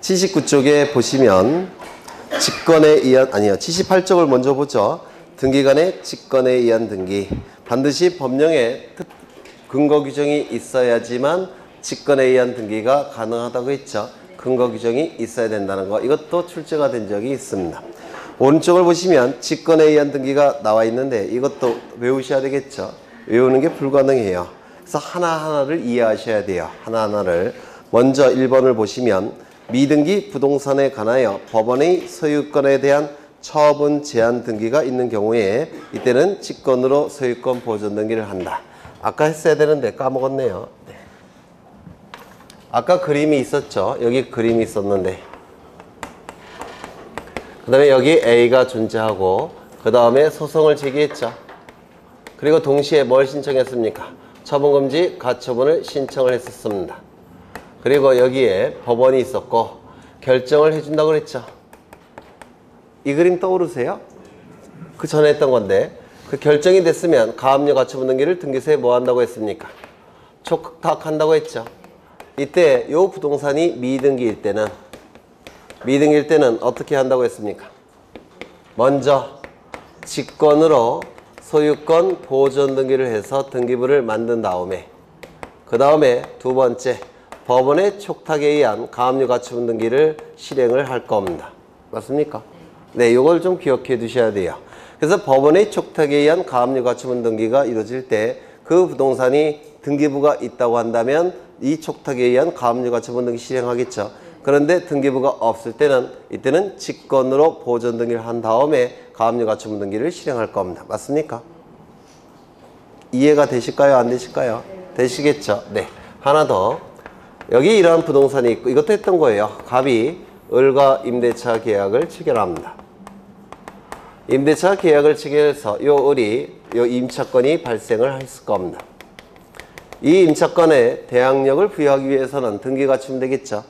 79쪽에 보시면 직권에 의한, 아니요, 78쪽을 먼저 보죠. 등기간의 직권에 의한 등기. 반드시 법령에 근거 규정이 있어야지만 직권에 의한 등기가 가능하다고 했죠. 근거 규정이 있어야 된다는 거. 이것도 출제가 된 적이 있습니다. 오른쪽을 보시면 직권에 의한 등기가 나와 있는데 이것도 외우셔야 되겠죠. 외우는 게 불가능해요. 그래서 하나하나를 이해하셔야 돼요. 하나하나를. 먼저 1번을 보시면 미등기 부동산에 관하여 법원의 소유권에 대한 처분 제한 등기가 있는 경우에 이때는 직권으로 소유권 보존 등기를 한다. 아까 했어야 되는데 까먹었네요. 네. 아까 그림이 있었죠. 여기 그림이 있었는데 그 다음에 여기 A가 존재하고 그 다음에 소송을 제기했죠. 그리고 동시에 뭘 신청했습니까? 처분금지 가처분을 신청을 했었습니다. 그리고 여기에 법원이 있었고 결정을 해준다고 그랬죠. 이 그림 떠오르세요? 그 전에 했던 건데 그 결정이 됐으면 가압류 가처분 등기를 등기소에 뭐 한다고 했습니까? 촉탁한다고 했죠. 이때 요 부동산이 미등기일 때는 어떻게 한다고 했습니까? 먼저 직권으로 소유권 보존 등기를 해서 등기부를 만든 다음에 그 다음에 두 번째 법원의 촉탁에 의한 가압류 가처분 등기를 실행을 할 겁니다. 맞습니까? 네, 이걸 좀 기억해 두셔야 돼요. 그래서 법원의 촉탁에 의한 가압류 가처분 등기가 이루어질 때 그 부동산이 등기부가 있다고 한다면 이 촉탁에 의한 가압류 가처분 등기 실행하겠죠. 그런데 등기부가 없을 때는 이때는 직권으로 보존 등기를 한 다음에 가압류 가처분 등기를 실행할 겁니다. 맞습니까? 이해가 되실까요? 안 되실까요? 되시겠죠? 네. 하나 더. 여기 이러한 부동산이 있고 이것도 했던 거예요. 갑이 을과 임대차 계약을 체결합니다. 임대차 계약을 체결해서 요 을이 요 임차권이 발생을 했을 겁니다. 이 임차권에 대항력을 부여하기 위해서는 등기가 가처분되겠죠.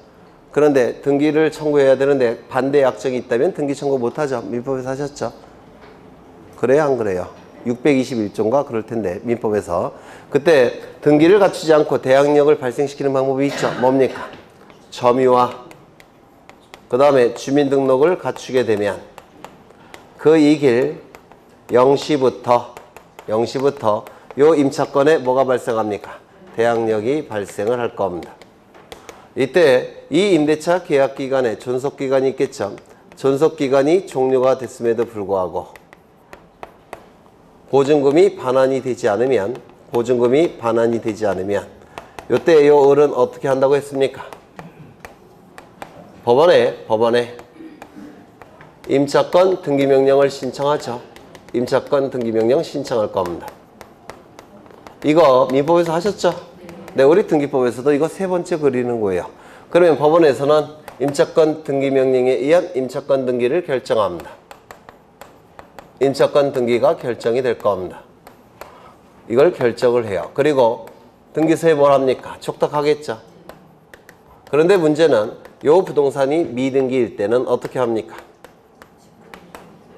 그런데 등기를 청구해야 되는데 반대 약정이 있다면 등기 청구 못하죠. 민법에서 하셨죠. 그래요, 안 그래요? 621조인가 그럴 텐데 민법에서 그때 등기를 갖추지 않고 대항력을 발생시키는 방법이 있죠. 뭡니까? 점유와 그 다음에 주민등록을 갖추게 되면 그 이길 0시부터 요 임차권에 뭐가 발생합니까? 대항력이 발생을 할 겁니다. 이때 이 임대차 계약 기간에 존속 기간이 있겠죠. 존속 기간이 종료가 됐음에도 불구하고 보증금이 반환이 되지 않으면 이때 요 을은 어떻게 한다고 했습니까? 법원에 임차권 등기명령을 신청하죠. 임차권 등기명령 신청할 겁니다. 이거 민법에서 하셨죠? 네, 우리 등기법에서도 이거 세 번째 그리는 거예요. 그러면 법원에서는 임차권 등기명령에 의한 임차권 등기를 결정합니다. 임차권 등기가 결정이 될 겁니다. 이걸 결정을 해요. 그리고 등기소에 뭘 합니까? 촉탁하겠죠. 그런데 문제는 요 부동산이 미등기일 때는 어떻게 합니까?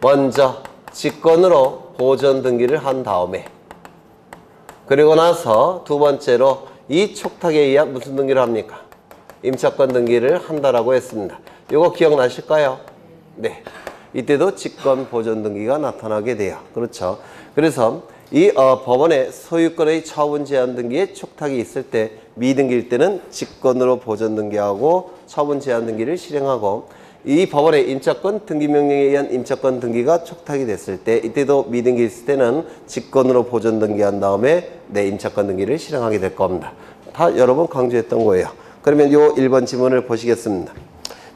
먼저 직권으로 보존 등기를 한 다음에 그리고 나서 두 번째로 이 촉탁에 의한 무슨 등기를 합니까? 임차권 등기를 한다라고 했습니다. 이거 기억나실까요? 네. 이때도 직권 보존 등기가 나타나게 돼요. 그렇죠. 그래서 이 법원의 소유권의 처분 제한 등기에 촉탁이 있을 때 미등기일 때는 직권으로 보존 등기하고 처분 제한 등기를 실행하고 이 법원의 임차권 등기명령에 의한 임차권 등기가 촉탁이 됐을 때 이때도 미등기 있을 때는 직권으로 보존 등기한 다음에 내 임차권 등기를 실행하게 될 겁니다. 다 여러 번 강조했던 거예요. 그러면 요 1번 지문을 보시겠습니다.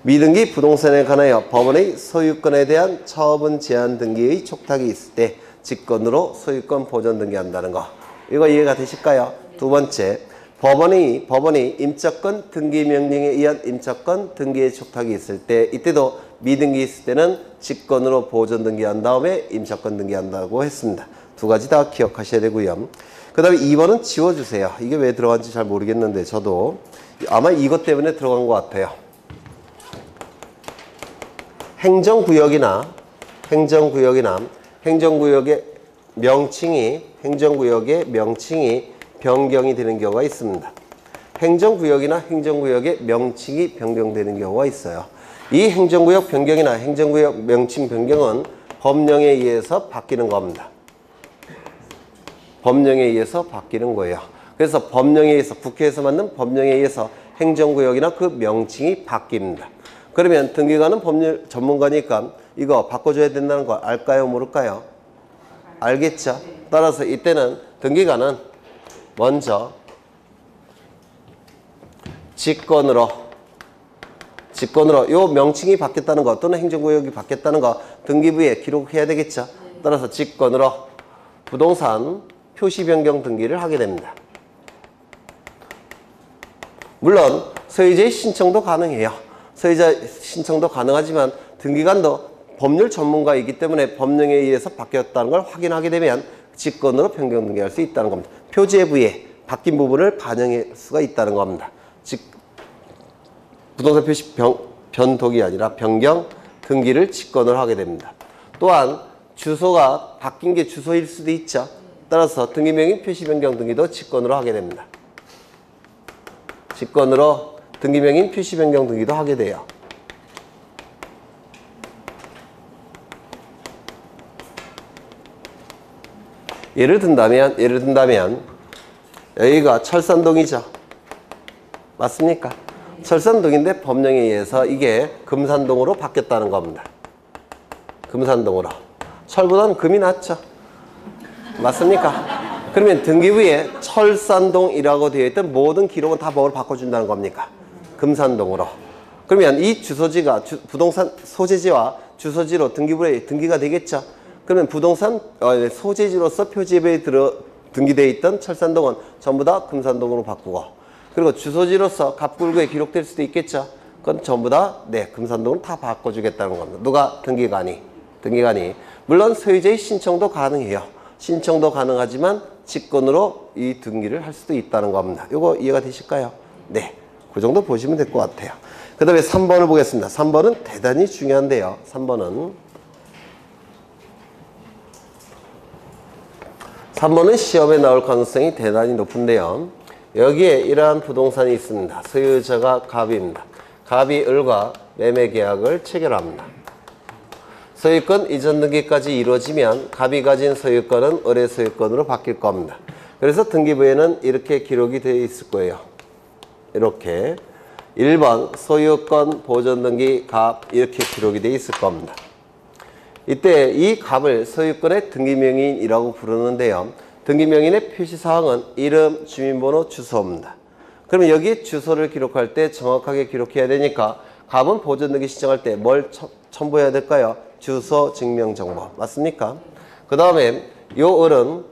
미등기 부동산에 관하여 법원의 소유권에 대한 처분 제한 등기의 촉탁이 있을 때 직권으로 소유권 보존 등기한다는 거. 이거 이해가 되실까요? 두 번째, 법원이 임차권 등기 명령에 의한 임차권 등기의 촉탁이 있을 때 이때도 미등기 있을 때는 직권으로 보존 등기한 다음에 임차권 등기한다고 했습니다. 두 가지 다 기억하셔야 되고요. 그 다음에 2번은 지워주세요. 이게 왜 들어간지 잘 모르겠는데 저도 아마 이것 때문에 들어간 것 같아요. 행정구역의 명칭이 변경이 되는 경우가 있습니다. 행정구역이나 행정구역의 명칭이 변경되는 경우가 있어요. 이 행정구역 변경이나 행정구역 명칭 변경은 법령에 의해서 바뀌는 겁니다. 법령에 의해서 바뀌는 거예요. 그래서 법령에 의해서, 국회에서 만든 법령에 의해서 행정구역이나 그 명칭이 바뀝니다. 그러면 등기관은 법률 전문가니까 이거 바꿔줘야 된다는 거 알까요? 모를까요? 알겠죠? 따라서 이때는 등기관은 먼저 직권으로 요 명칭이 바뀌었다는 거 또는 행정구역이 바뀌었다는 거 등기부에 기록해야 되겠죠? 따라서 직권으로 부동산 표시 변경 등기를 하게 됩니다. 물론 소유자의 신청도 가능해요. 소유자 신청도 가능하지만 등기관도 법률 전문가이기 때문에 법령에 의해서 바뀌었다는 걸 확인하게 되면 직권으로 변경 등기할 수 있다는 겁니다. 표제부에 바뀐 부분을 반영할 수가 있다는 겁니다. 즉 부동산 표시 변동이 아니라 변경 등기를 직권으로 하게 됩니다. 또한 주소가 바뀐 게 주소일 수도 있죠. 따라서 등기명의 표시 변경 등기도 직권으로 하게 됩니다. 직권으로 등기명인 표시 변경 등기도 하게 돼요. 예를 든다면 여기가 철산동이죠. 맞습니까? 철산동인데 법령에 의해서 이게 금산동으로 바뀌었다는 겁니다. 금산동으로. 철보다는 금이 낫죠. 맞습니까? 그러면 등기부에 철산동이라고 되어 있던 모든 기록은 다 뭐로 바꿔준다는 겁니까? 금산동으로. 그러면 이 주소지가 부동산 소재지와 주소지로 등기부에 등기가 되겠죠. 그러면 부동산 소재지로서 표지부에 등기되어 있던 철산동은 전부 다 금산동으로 바꾸고, 그리고 주소지로서 갑굴구에 기록될 수도 있겠죠. 그건 전부 다 금산동으로 다 바꿔주겠다는 겁니다. 누가? 등기관이. 물론 소유자의 신청도 가능해요. 신청도 가능하지만 직권으로 이 등기를 할 수도 있다는 겁니다. 이거 이해가 되실까요? 네. 그 정도 보시면 될 것 같아요. 그 다음에 3번을 보겠습니다. 3번은 대단히 중요한데요. 3번은 시험에 나올 가능성이 대단히 높은데요. 여기에 이러한 부동산이 있습니다. 소유자가 갑입니다. 갑이 을과 매매 계약을 체결합니다. 소유권 이전 등기까지 이루어지면 갑이 가진 소유권은 을의 소유권으로 바뀔 겁니다. 그래서 등기부에는 이렇게 기록이 되어 있을 거예요. 이렇게 1번 소유권 보존 등기 갑 이렇게 기록이 되어 있을 겁니다. 이때 이 갑을 소유권의 등기명인이라고 부르는데요. 등기명인의 표시사항은 이름, 주민번호, 주소입니다. 그러면 여기 주소를 기록할 때 정확하게 기록해야 되니까 갑은 보존등기 신청할 때 뭘 첨부해야 될까요? 주소, 증명정보. 맞습니까? 그 다음에 요 을은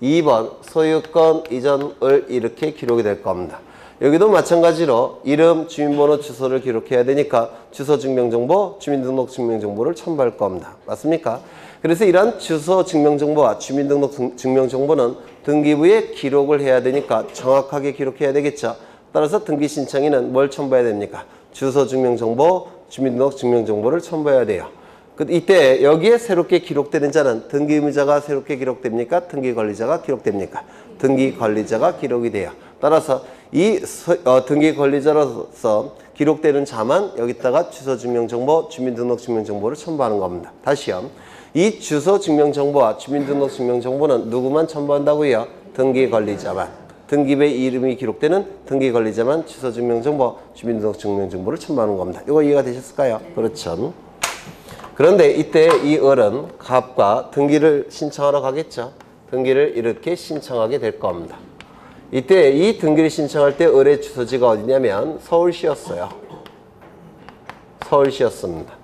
2번 소유권 이전 을 이렇게 기록이 될 겁니다. 여기도 마찬가지로 이름, 주민번호, 주소를 기록해야 되니까 주소 증명정보, 주민등록 증명정보를 첨부할 겁니다. 맞습니까? 그래서 이러한 주소 증명정보와 주민등록 증명정보는 등기부에 기록을 해야 되니까 정확하게 기록해야 되겠죠. 따라서 등기신청인은 뭘 첨부해야 됩니까? 주소 증명정보, 주민등록 증명정보를 첨부해야 돼요. 이때 여기에 새롭게 기록되는 자는 등기의무자가 새롭게 기록됩니까? 등기관리자가 기록됩니까? 등기관리자가 기록이 돼요. 따라서 이 등기관리자로서 기록되는 자만 여기다가 주소증명정보, 주민등록증명정보를 첨부하는 겁니다. 다시요. 이 주소증명정보와 주민등록증명정보는 누구만 첨부한다고요? 등기관리자만. 등기부에 이름이 기록되는 등기관리자만 주소증명정보, 주민등록증명정보를 첨부하는 겁니다. 이거 이해가 되셨을까요? 그렇죠. 그런데 이때 이 을은 갑과 등기를 신청하러 가겠죠. 등기를 이렇게 신청하게 될 겁니다. 이때 이 등기를 신청할 때 을의 주소지가 어디냐면 서울시였어요. 서울시였습니다.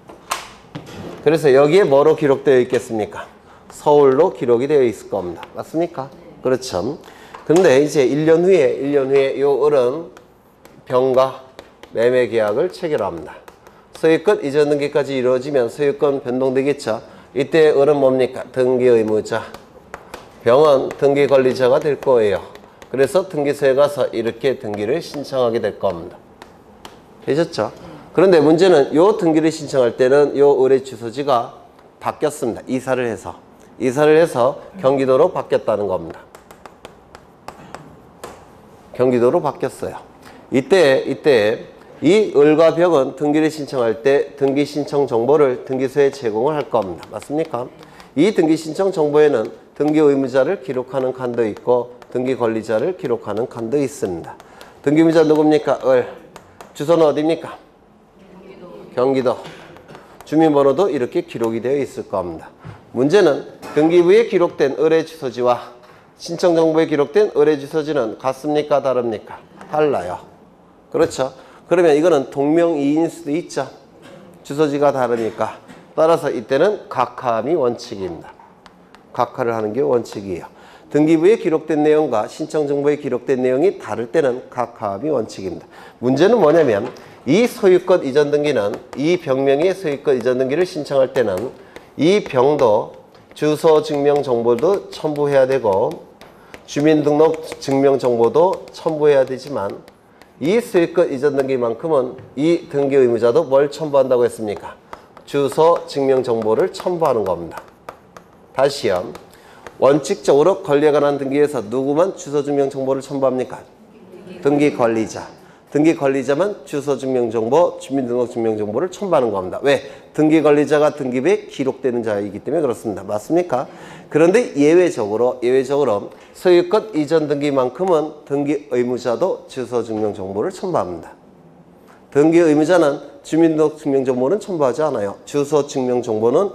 그래서 여기에 뭐로 기록되어 있겠습니까? 서울로 기록이 되어 있을 겁니다. 맞습니까? 그렇죠. 그런데 이제 1년 후에 이 을은 병과 매매 계약을 체결합니다. 소유권 이전 등기까지 이루어지면 소유권 변동되겠죠. 이때 을은 뭡니까? 등기의무자. 병은 등기관리자가 될 거예요. 그래서 등기소에 가서 이렇게 등기를 신청하게 될 겁니다. 되셨죠? 그런데 문제는 요 등기를 신청할 때는 요 을의 주소지가 바뀌었습니다. 이사를 해서 경기도로 바뀌었다는 겁니다. 경기도로 바뀌었어요. 이때 이 을과 병은 등기를 신청할 때 등기 신청 정보를 등기소에 제공을 할 겁니다. 맞습니까? 이 등기 신청 정보에는 등기 의무자를 기록하는 칸도 있고 등기 권리자를 기록하는 칸도 있습니다. 등기 의무자 누굽니까? 을. 주소는 어디입니까? 경기도. 주민번호도 이렇게 기록이 되어 있을 겁니다. 문제는 등기부에 기록된 을의 주소지와 신청정보에 기록된 을의 주소지는 같습니까? 다릅니까? 달라요. 그렇죠? 그러면 이거는 동명이인일 수도 있죠. 주소지가 다르니까. 따라서 이때는 각하함이 원칙입니다. 각하를 하는 게 원칙이에요. 등기부에 기록된 내용과 신청정보에 기록된 내용이 다를 때는 각하함이 원칙입니다. 문제는 뭐냐면 이 소유권 이전 등기는 이 병명의 소유권 이전 등기를 신청할 때는 이 병도 주소 증명 정보도 첨부해야 되고 주민등록 증명 정보도 첨부해야 되지만 이 소유권 이전 등기만큼은 이 등기 의무자도 뭘 첨부한다고 했습니까? 주소 증명 정보를 첨부하는 겁니다. 다시요. 원칙적으로 권리에 관한 등기에서 누구만 주소 증명 정보를 첨부합니까? 등기 권리자. 등기 권리자만 주소 증명 정보, 주민등록 증명 정보를 첨부하는 겁니다. 왜? 등기 권리자가 등기부에 기록되는 자이기 때문에 그렇습니다. 맞습니까? 그런데 예외적으로 소유권 이전 등기만큼은 등기 의무자도 주소 증명 정보를 첨부합니다. 등기 의무자는 주민등록 증명 정보는 첨부하지 않아요. 주소 증명 정보는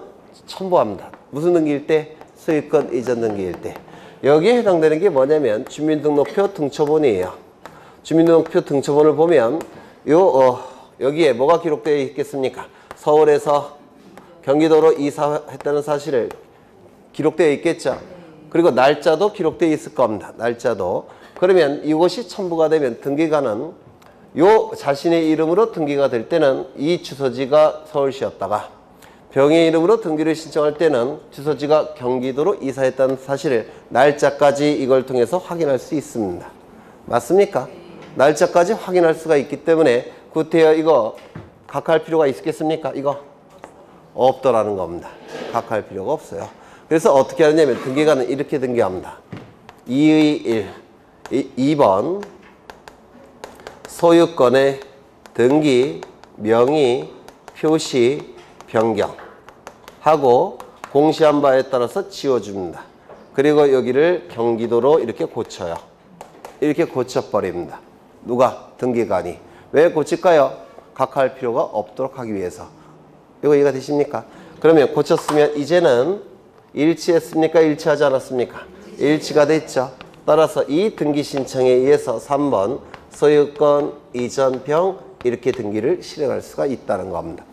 첨부합니다. 무슨 등기일 때? 소유권 이전 등기일 때. 여기에 해당되는 게 뭐냐면 주민등록표 등초본이에요. 주민등록표 등초본을 보면 여기에 뭐가 기록되어 있겠습니까? 서울에서 경기도로 이사했다는 사실을 기록되어 있겠죠. 그리고 날짜도 기록되어 있을 겁니다. 날짜도. 그러면 이것이 첨부가 되면 등기관은 자신의 이름으로 등기가 될 때는 이 주소지가 서울시였다가 병의 이름으로 등기를 신청할 때는 주소지가 경기도로 이사했다는 사실을 날짜까지 이걸 통해서 확인할 수 있습니다. 맞습니까? 날짜까지 확인할 수가 있기 때문에 구태여 이거 각할 필요가 있겠습니까? 이거 없더라는 겁니다. 각할 필요가 없어요. 그래서 어떻게 하느냐면 등기관은 이렇게 등기합니다. 2의 1 2번 소유권의 등기, 명의, 표시, 변경하고 공시한 바에 따라서 지워줍니다. 그리고 여기를 경기도로 이렇게 고쳐요. 이렇게 고쳐버립니다. 누가? 등기관이. 왜 고칠까요? 각할 필요가 없도록 하기 위해서. 이거 이해가 되십니까? 그러면 고쳤으면 이제는 일치했습니까? 일치하지 않았습니까? 일치가 됐죠. 따라서 이 등기 신청에 의해서 3번 소유권 이전 병 이렇게 등기를 실행할 수가 있다는 겁니다.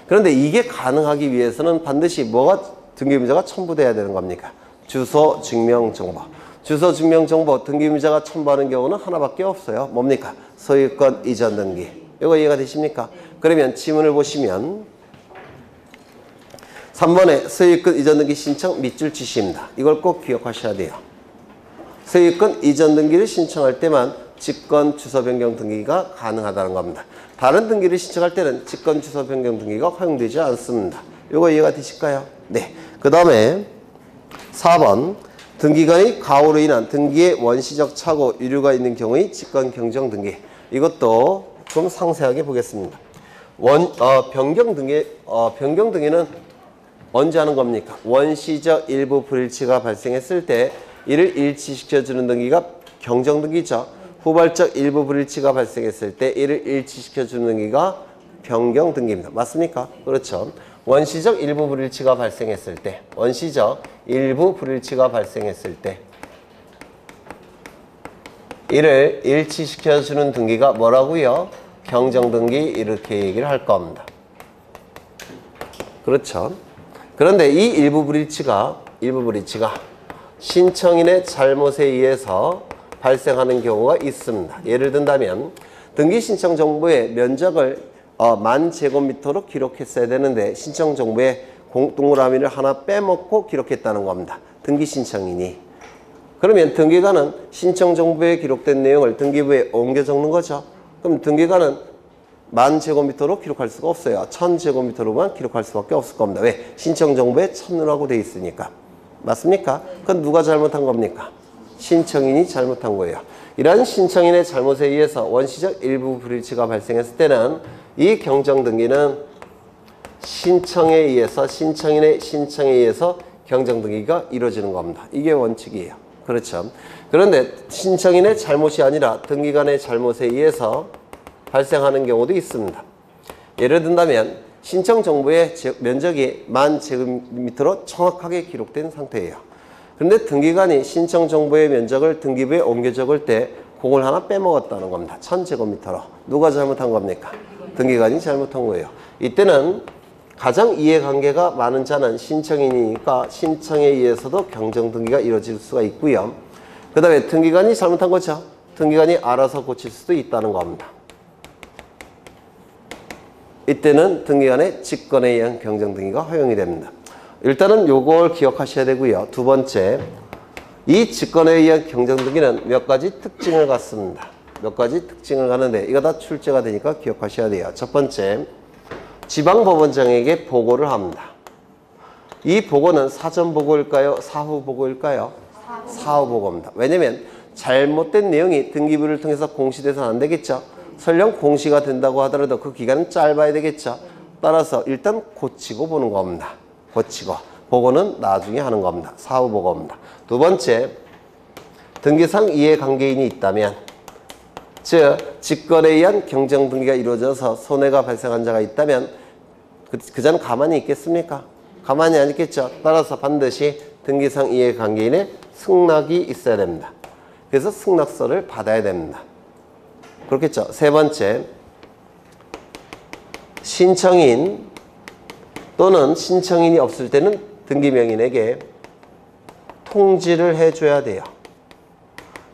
그런데 이게 가능하기 위해서는 반드시 뭐가 등기의무자가 첨부돼야 되는 겁니까? 주소 증명 정보. 주소 증명 정보 등기의무자가 첨부하는 경우는 하나밖에 없어요. 뭡니까? 소유권 이전 등기. 이거 이해가 되십니까? 그러면 지문을 보시면 3번에 소유권 이전 등기 신청 밑줄 치시입니다. 이걸 꼭 기억하셔야 돼요. 소유권 이전 등기를 신청할 때만 직권 주소 변경 등기가 가능하다는 겁니다. 다른 등기를 신청할 때는 직권 주소 변경 등기가 허용되지 않습니다. 이거 이해가 되실까요? 네. 그 다음에 4번 등기관의 가호로 인한 등기의 원시적 착오 유류가 있는 경우의 직권 경정 등기. 이것도 좀 상세하게 보겠습니다. 변경 등기는 언제 하는 겁니까? 원시적 일부 불일치가 발생했을 때 이를 일치시켜주는 등기가 경정 등기죠. 후발적 일부 불일치가 발생했을 때 이를 일치시켜주는 등기가 변경 등기입니다. 맞습니까? 그렇죠. 원시적 일부 불일치가 발생했을 때 이를 일치시켜주는 등기가 뭐라고요? 경정 등기 이렇게 얘기를 할 겁니다. 그렇죠. 그런데 이 일부 불일치가 신청인의 잘못에 의해서 발생하는 경우가 있습니다. 예를 든다면 등기 신청 정보의 면적을 10,000제곱미터로 기록했어야 되는데 신청 정보에 동그라미를 하나 빼먹고 기록했다는 겁니다. 등기 신청인이. 그러면 등기관은 신청 정보에 기록된 내용을 등기부에 옮겨 적는 거죠. 그럼 등기관은 10,000제곱미터로 기록할 수가 없어요. 1,000제곱미터로만 기록할 수밖에 없을 겁니다. 왜? 신청 정보에 1,000으로 되어 있으니까. 맞습니까? 그건 누가 잘못한 겁니까? 신청인이 잘못한 거예요. 이러한 신청인의 잘못에 의해서 원시적 일부 불일치가 발생했을 때는 이 경정등기는 신청인의 신청에 의해서 경정등기가 이루어지는 겁니다. 이게 원칙이에요. 그렇죠. 그런데 신청인의 잘못이 아니라 등기관의 잘못에 의해서 발생하는 경우도 있습니다. 예를 든다면 신청 정보의 면적이 1000제곱미터로 정확하게 기록된 상태예요. 그런데 등기관이 신청 정보의 면적을 등기부에 옮겨 적을 때 공을 하나 빼먹었다는 겁니다. 1000제곱미터로. 누가 잘못한 겁니까? 등기관이 잘못한 거예요. 이때는 가장 이해관계가 많은 자는 신청인이니까 신청에 의해서도 경정등기가 이루어질 수가 있고요. 그 다음에 등기관이 잘못한 거죠. 등기관이 알아서 고칠 수도 있다는 겁니다. 이때는 등기관의 직권에 의한 경정등기가 허용이 됩니다. 일단은 요걸 기억하셔야 되고요. 두 번째, 이 직권에 의한 경정등기는 몇 가지 특징을 갖습니다. 몇 가지 특징을 갖는데 이거 다 출제가 되니까 기억하셔야 돼요. 첫 번째, 지방법원장에게 보고를 합니다. 이 보고는 사전 보고일까요? 사후 보고일까요? 사후 보고입니다. 왜냐면 잘못된 내용이 등기부를 통해서 공시돼서는 안 되겠죠. 설령 공시가 된다고 하더라도 그 기간은 짧아야 되겠죠. 따라서 일단 고치고 보는 겁니다. 고치고. 보고는 나중에 하는 겁니다. 사후 보고입니다. 두 번째, 등기상 이해관계인이 있다면, 즉 직권에 의한 경정등기가 이루어져서 손해가 발생한 자가 있다면 그 자는 가만히 있겠습니까? 가만히 안 있겠죠. 따라서 반드시 등기상 이해관계인의 승낙이 있어야 됩니다. 그래서 승낙서를 받아야 됩니다. 그렇겠죠. 세 번째, 신청인 또는 신청인이 없을 때는 등기명인에게 통지를 해줘야 돼요.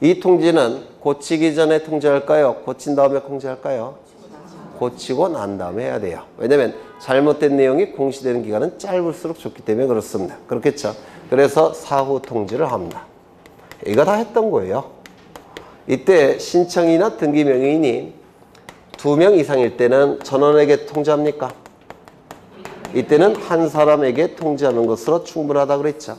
이 통지는 고치기 전에 통지할까요? 고친 다음에 통지할까요? 고치고 난 다음에 해야 돼요. 왜냐하면 잘못된 내용이 공시되는 기간은 짧을수록 좋기 때문에 그렇습니다. 그렇겠죠. 그래서 사후 통지를 합니다. 이거 다 했던 거예요. 이때 신청이나 등기명인이 2명 이상일 때는 전원에게 통지합니까? 이때는 한 사람에게 통지하는 것으로 충분하다 그랬죠.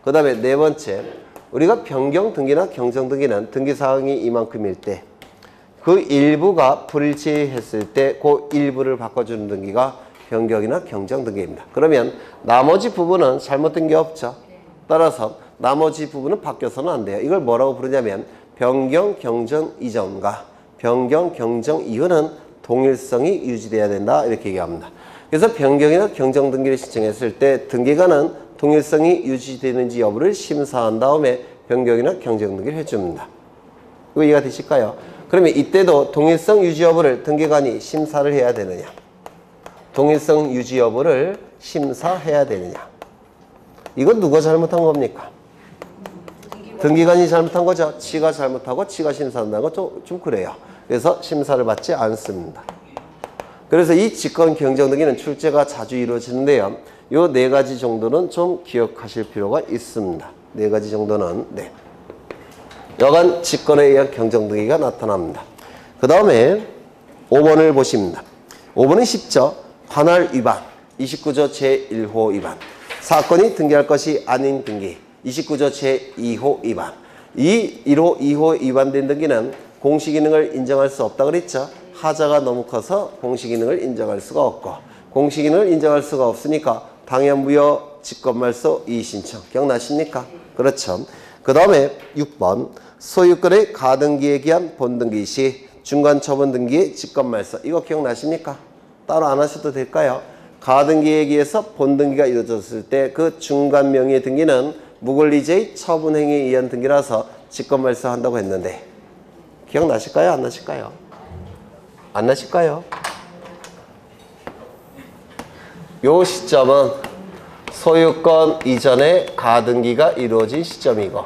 그 다음에 네 번째, 우리가 변경 등기나 경정 등기는 등기 사항이 이만큼일 때 그 일부가 불일치했을 때 그 일부를 바꿔주는 등기가 변경이나 경정 등기입니다. 그러면 나머지 부분은 잘못된 게 없죠. 따라서 나머지 부분은 바뀌어서는 안 돼요. 이걸 뭐라고 부르냐면 변경 경정 이전과 변경 경정 이후는 동일성이 유지돼야 된다 이렇게 얘기합니다. 그래서 변경이나 경정 등기를 신청했을 때 등기관은 동일성이 유지되는지 여부를 심사한 다음에 변경이나 경정 등기를 해줍니다. 이거 이해가 되실까요? 그러면 이때도 동일성 유지 여부를 등기관이 심사를 해야 되느냐? 동일성 유지 여부를 심사해야 되느냐? 이건 누가 잘못한 겁니까? 등기관이 잘못한 거죠. 지가 잘못하고 지가 심사한다는 거 좀 그래요. 그래서 심사를 받지 않습니다. 그래서 이 직권 경정 등기는 출제가 자주 이루어지는데요. 요 네 가지 정도는 좀 기억하실 필요가 있습니다. 네 가지 정도는 네. 여간 직권에 의한 경정 등기가 나타납니다. 그 다음에 5번을 보십니다. 5번은 쉽죠. 관할 위반 29조 제1호 위반 사건이 등기할 것이 아닌 등기 29조 제2호 위반 이 1호, 2호 위반된 등기는 공시기능을 인정할 수 없다 그랬죠. 하자가 너무 커서 공시기능을 인정할 수가 없고 공시기능을 인정할 수가 없으니까 당연무효 직권말소 이의신청 기억나십니까? 그렇죠. 그 다음에 6번 소유권의 가등기에 기한 본등기 시 중간처분등기의 직권말소 이거 기억나십니까? 따로 안 하셔도 될까요? 가등기에 기해서 본등기가 이루어졌을 때 그 중간명의의 등기는 무권리제의 처분행위에 의한 등기라서 직권말소한다고 했는데 기억나실까요? 안 나실까요? 안 나실까요? 요 시점은 소유권 이전에 가등기가 이루어진 시점이고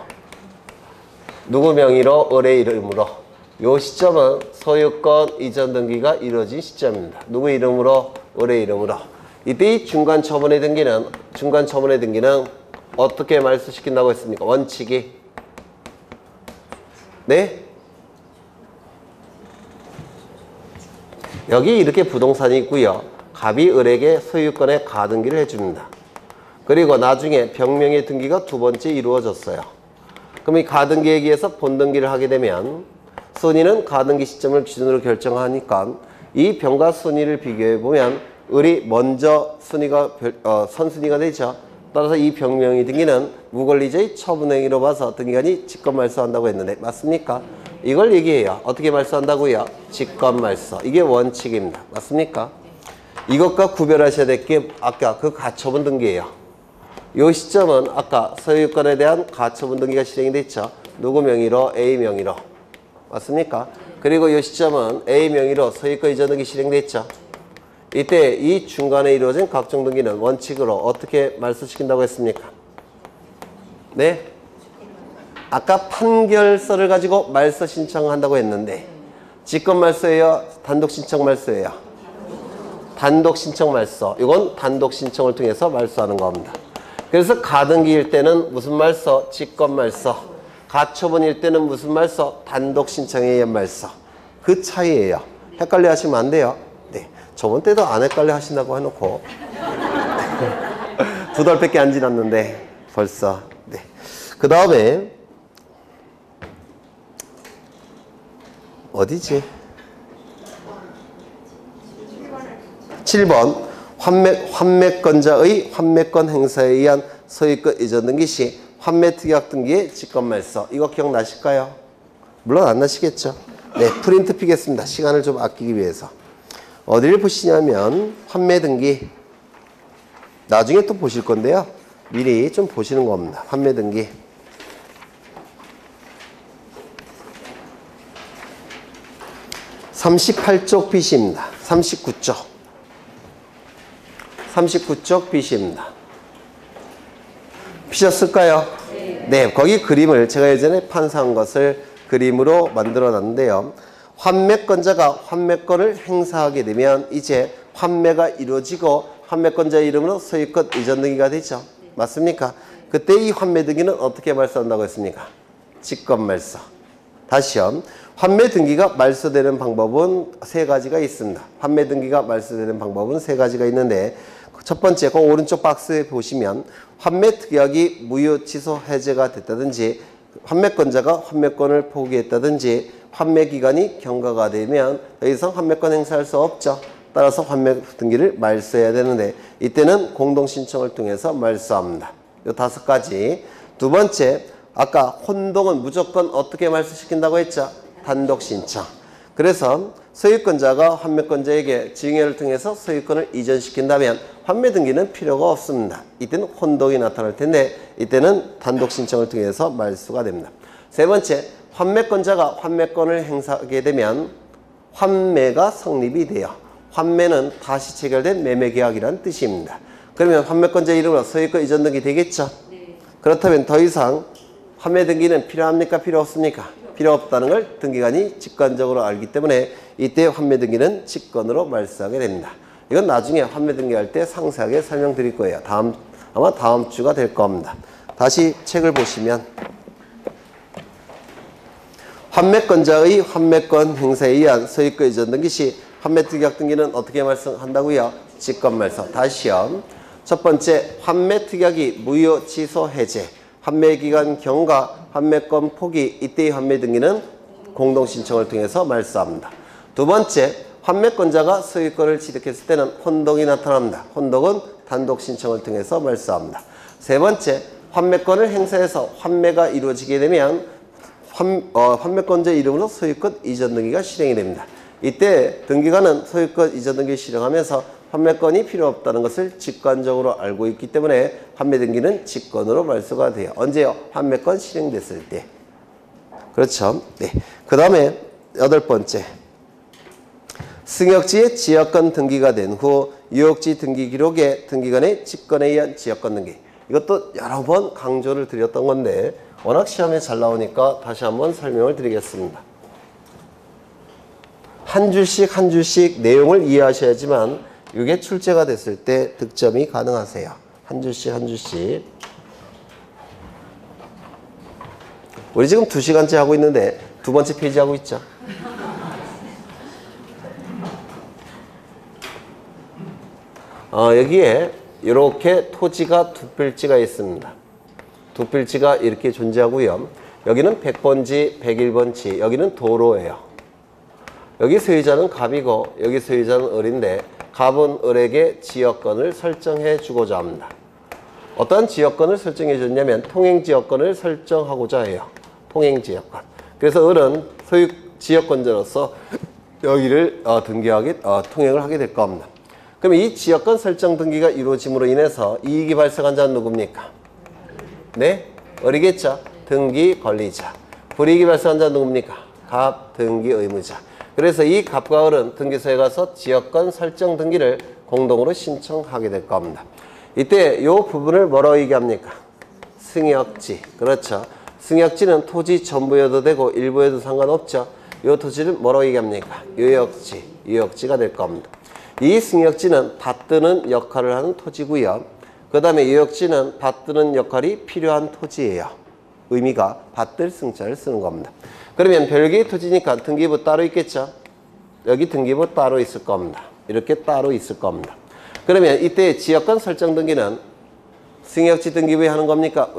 누구 명의로 의뢰 이름으로 요 시점은 소유권 이전 등기가 이루어진 시점입니다. 누구 이름으로 의뢰 이름으로 이때 이 중간처분의 등기는 어떻게 말소시킨다고 했습니까? 원칙이 네? 여기 이렇게 부동산이 있고요. 갑이 을에게 소유권의 가등기를 해줍니다. 그리고 나중에 병명의 등기가 두 번째 이루어졌어요. 그럼 이 가등기에 의해서 본등기를 하게 되면 순위는 가등기 시점을 기준으로 결정하니까 이 병과 순위를 비교해 보면 을이 먼저 순위가 선순위가 되죠. 따라서 이 병명의 등기는 무권리자의 처분행위로 봐서 등기관이 직권말소한다고 했는데 맞습니까? 이걸 얘기해요. 어떻게 말소한다고요? 직권말소. 이게 원칙입니다. 맞습니까? 이것과 구별하셔야 될 게 아까 그 가처분 등기예요. 이 시점은 아까 소유권에 대한 가처분 등기가 실행이 됐죠. 누구 명의로? A 명의로. 맞습니까? 그리고 이 시점은 A 명의로 소유권 이전 등기 실행됐죠. 이때 이 중간에 이루어진 각종 등기는 원칙으로 어떻게 말소시킨다고 했습니까? 네? 아까 판결서를 가지고 말소 신청한다고 했는데 직권 말소예요? 단독 신청 말소예요? 단독 신청 말소. 이건 단독 신청을 통해서 말소하는 겁니다. 그래서 가등기일 때는 무슨 말소? 직권 말소. 가처분일 때는 무슨 말소? 단독 신청에 의한 말소. 그 차이예요. 헷갈려 하시면 안 돼요. 네. 저번 때도 안 헷갈려 하신다고 해놓고 2달밖에 안 지났는데 벌써. 네. 그 다음에 어디지? 7번 환매권자의 환매권 행사에 의한 소유권 이전 등기 시 환매특약 등기의 직권말소. 이거 기억나실까요? 물론 안 나시겠죠? 네, 프린트 피겠습니다. 시간을 좀 아끼기 위해서. 어디를 보시냐면 환매 등기. 나중에 또 보실 건데요. 미리 좀 보시는 겁니다. 환매 등기. 38쪽 BC입니다. 39쪽. 39쪽 BC입니다. 피셨을까요? 네, 거기 그림을 제가 예전에 판사한 것을 그림으로 만들어 놨는데요. 환매권자가 환매권을 행사하게 되면 이제 환매가 이루어지고 환매권자의 이름으로 소유권 이전 등기가 되죠. 맞습니까? 그때 이 환매 등기는 어떻게 말소한다고 했습니까? 직권말소. 다시요. 환매 등기가 말소되는 방법은 세 가지가 있습니다. 환매 등기가 말소되는 방법은 세 가지가 있는데 첫 번째, 그 오른쪽 박스에 보시면 환매 특약이 무효 취소 해제가 됐다든지 환매권자가 환매권을 포기했다든지 환매 기간이 경과가 되면 더 이상 환매권 행사할 수 없죠. 따라서 환매 등기를 말소해야 되는데 이때는 공동신청을 통해서 말소합니다. 이 5가지. 두 번째, 아까 혼동은 무조건 어떻게 말소시킨다고 했죠? 단독 신청. 그래서 소유권자가 환매권자에게 증여를 통해서 소유권을 이전시킨다면 환매 등기는 필요가 없습니다. 이때는 혼동이 나타날 텐데 이때는 단독 신청을 통해서 말소가 됩니다. 세 번째, 환매권자가 환매권을 행사하게 되면 환매가 성립이 돼요. 환매는 다시 체결된 매매계약이라는 뜻입니다. 그러면 환매권자 이름으로 소유권 이전 등기 되겠죠? 네. 그렇다면 더 이상 환매 등기는 필요합니까? 필요 없습니까? 필요 없다는 걸 등기관이 직관적으로 알기 때문에 이때 환매 등기는 직권으로 말소하게 됩니다. 이건 나중에 환매 등기할 때 상세하게 설명드릴 거예요. 아마 다음 주가 될 겁니다. 다시 책을 보시면 환매권자의 환매권 행사에 의한 소유권 이전 등기 시 환매특약 등기는 어떻게 말소한다고요? 직권말소. 다시요. 첫 번째, 환매특약이 무효 취소 해제. 환매기간 경과, 환매권 포기, 이때의 환매 등기는 공동신청을 통해서 말소합니다. 두 번째, 환매권자가 소유권을 취득했을 때는 혼동이 나타납니다. 혼동은 단독 신청을 통해서 말소합니다. 세 번째, 환매권을 행사해서 환매가 이루어지게 되면 환매권자 이름으로 소유권 이전 등기가 실행이 됩니다. 이때 등기관은 소유권 이전 등기를 실행하면서 환매권이 필요 없다는 것을 직관적으로 알고 있기 때문에 환매 등기는 직권으로 말소가 돼요. 언제요? 환매권 실행됐을 때. 그렇죠? 네. 그 다음에 8번째. 승역지의 지역권 등기가 된 후 유역지 등기 기록에 등기관의 직권에 의한 지역권 등기. 이것도 여러 번 강조를 드렸던 건데 워낙 시험에 잘 나오니까 다시 한번 설명을 드리겠습니다. 한 줄씩 한 줄씩 내용을 이해하셔야지만 이게 출제가 됐을 때 득점이 가능하세요. 한 줄씩 한 줄씩. 우리 지금 2시간째 하고 있는데 2번째 페이지 하고 있죠. 여기에 이렇게 토지가 두 필지가 있습니다. 두 필지가 이렇게 존재하고요. 여기는 100번지, 101번지, 여기는 도로예요. 여기 소유자는 갑이고 여기 소유자는 을인데 갑은 을에게 지역권을 설정해 주고자 합니다. 어떠한 지역권을 설정해 줬냐면 통행지역권을 설정하고자 해요. 통행지역권. 그래서 을은 소유 지역권자로서 여기를 통행을 하게 될 겁니다. 그럼 이 지역권 설정 등기가 이루어짐으로 인해서 이익이 발생한 자는 누굽니까? 네? 을이겠죠? 등기 권리자. 불이익이 발생한 자는 누굽니까? 갑, 등기 의무자. 그래서 이 갑과 을은 등기소에 가서 지역권 설정 등기를 공동으로 신청하게 될 겁니다. 이때 이 부분을 뭐라고 얘기합니까? 승역지. 그렇죠. 승역지는 토지 전부여도 되고 일부여도 상관없죠. 이 토지를 뭐라고 얘기합니까? 유역지. 유역지가 될 겁니다. 이 승역지는 받드는 역할을 하는 토지고요. 그 다음에 유역지는 받드는 역할이 필요한 토지예요. 의미가 받들 승자를 쓰는 겁니다. 그러면 별개의 토지니까 등기부 따로 있겠죠? 여기 등기부 따로 있을 겁니다. 이렇게 따로 있을 겁니다. 그러면 이때 지역권 설정 등기는 승역지 등기부에 하는 겁니까?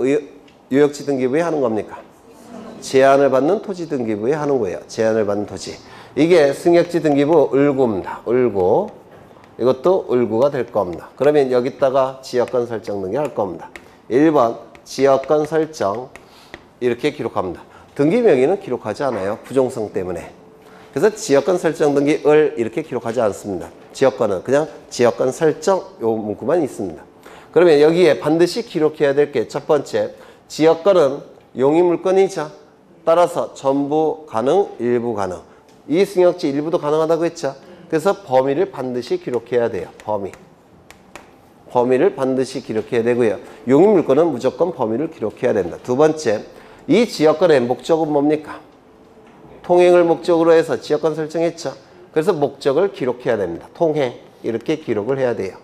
유역지 등기부에 하는 겁니까? 제한을 받는 토지 등기부에 하는 거예요. 제한을 받는 토지. 이게 승역지 등기부 을구입니다. 을구. 이것도 을구가 될 겁니다. 그러면 여기다가 지역권 설정 등기 할 겁니다. 1번 지역권 설정 이렇게 기록합니다. 등기 명의는 기록하지 않아요. 부종성 때문에. 그래서 지역권 설정 등기 을 이렇게 기록하지 않습니다. 지역권은 그냥 지역권 설정 요 문구만 있습니다. 그러면 여기에 반드시 기록해야 될 게 첫 번째, 지역권은 용의물권이죠. 따라서 전부 가능, 일부 가능. 이 승역지 일부도 가능하다고 했죠. 그래서 범위를 반드시 기록해야 돼요. 범위를 반드시 기록해야 되고요. 용의물권은 무조건 범위를 기록해야 된다. 두 번째, 이 지역권의 목적은 뭡니까? 통행을 목적으로 해서 지역권 설정했죠. 그래서 목적을 기록해야 됩니다. 통행 이렇게 기록을 해야 돼요.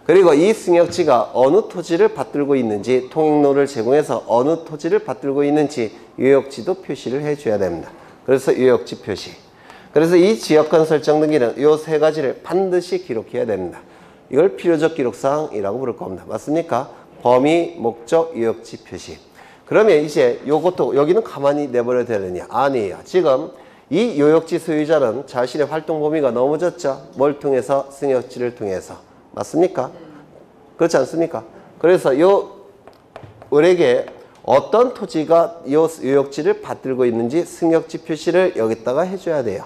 그리고 이 승역지가 어느 토지를 받들고 있는지, 통행로를 제공해서 어느 토지를 받들고 있는지 유역지도 표시를 해줘야 됩니다. 그래서 유역지 표시. 그래서 이 지역권 설정 등기는 이 세 가지를 반드시 기록해야 됩니다. 이걸 필요적 기록사항이라고 부를 겁니다. 맞습니까? 범위, 목적, 유역지 표시. 그러면 이제 요것도 여기는 가만히 내버려 되느냐? 아니에요. 지금 이 유역지 소유자는 자신의 활동 범위가 넘어졌죠. 뭘 통해서? 승역지를 통해서. 맞습니까? 그렇지 않습니까? 그래서 요 을에게 어떤 토지가 이 유역지를 받들고 있는지 승역지 표시를 여기다가 해줘야 돼요.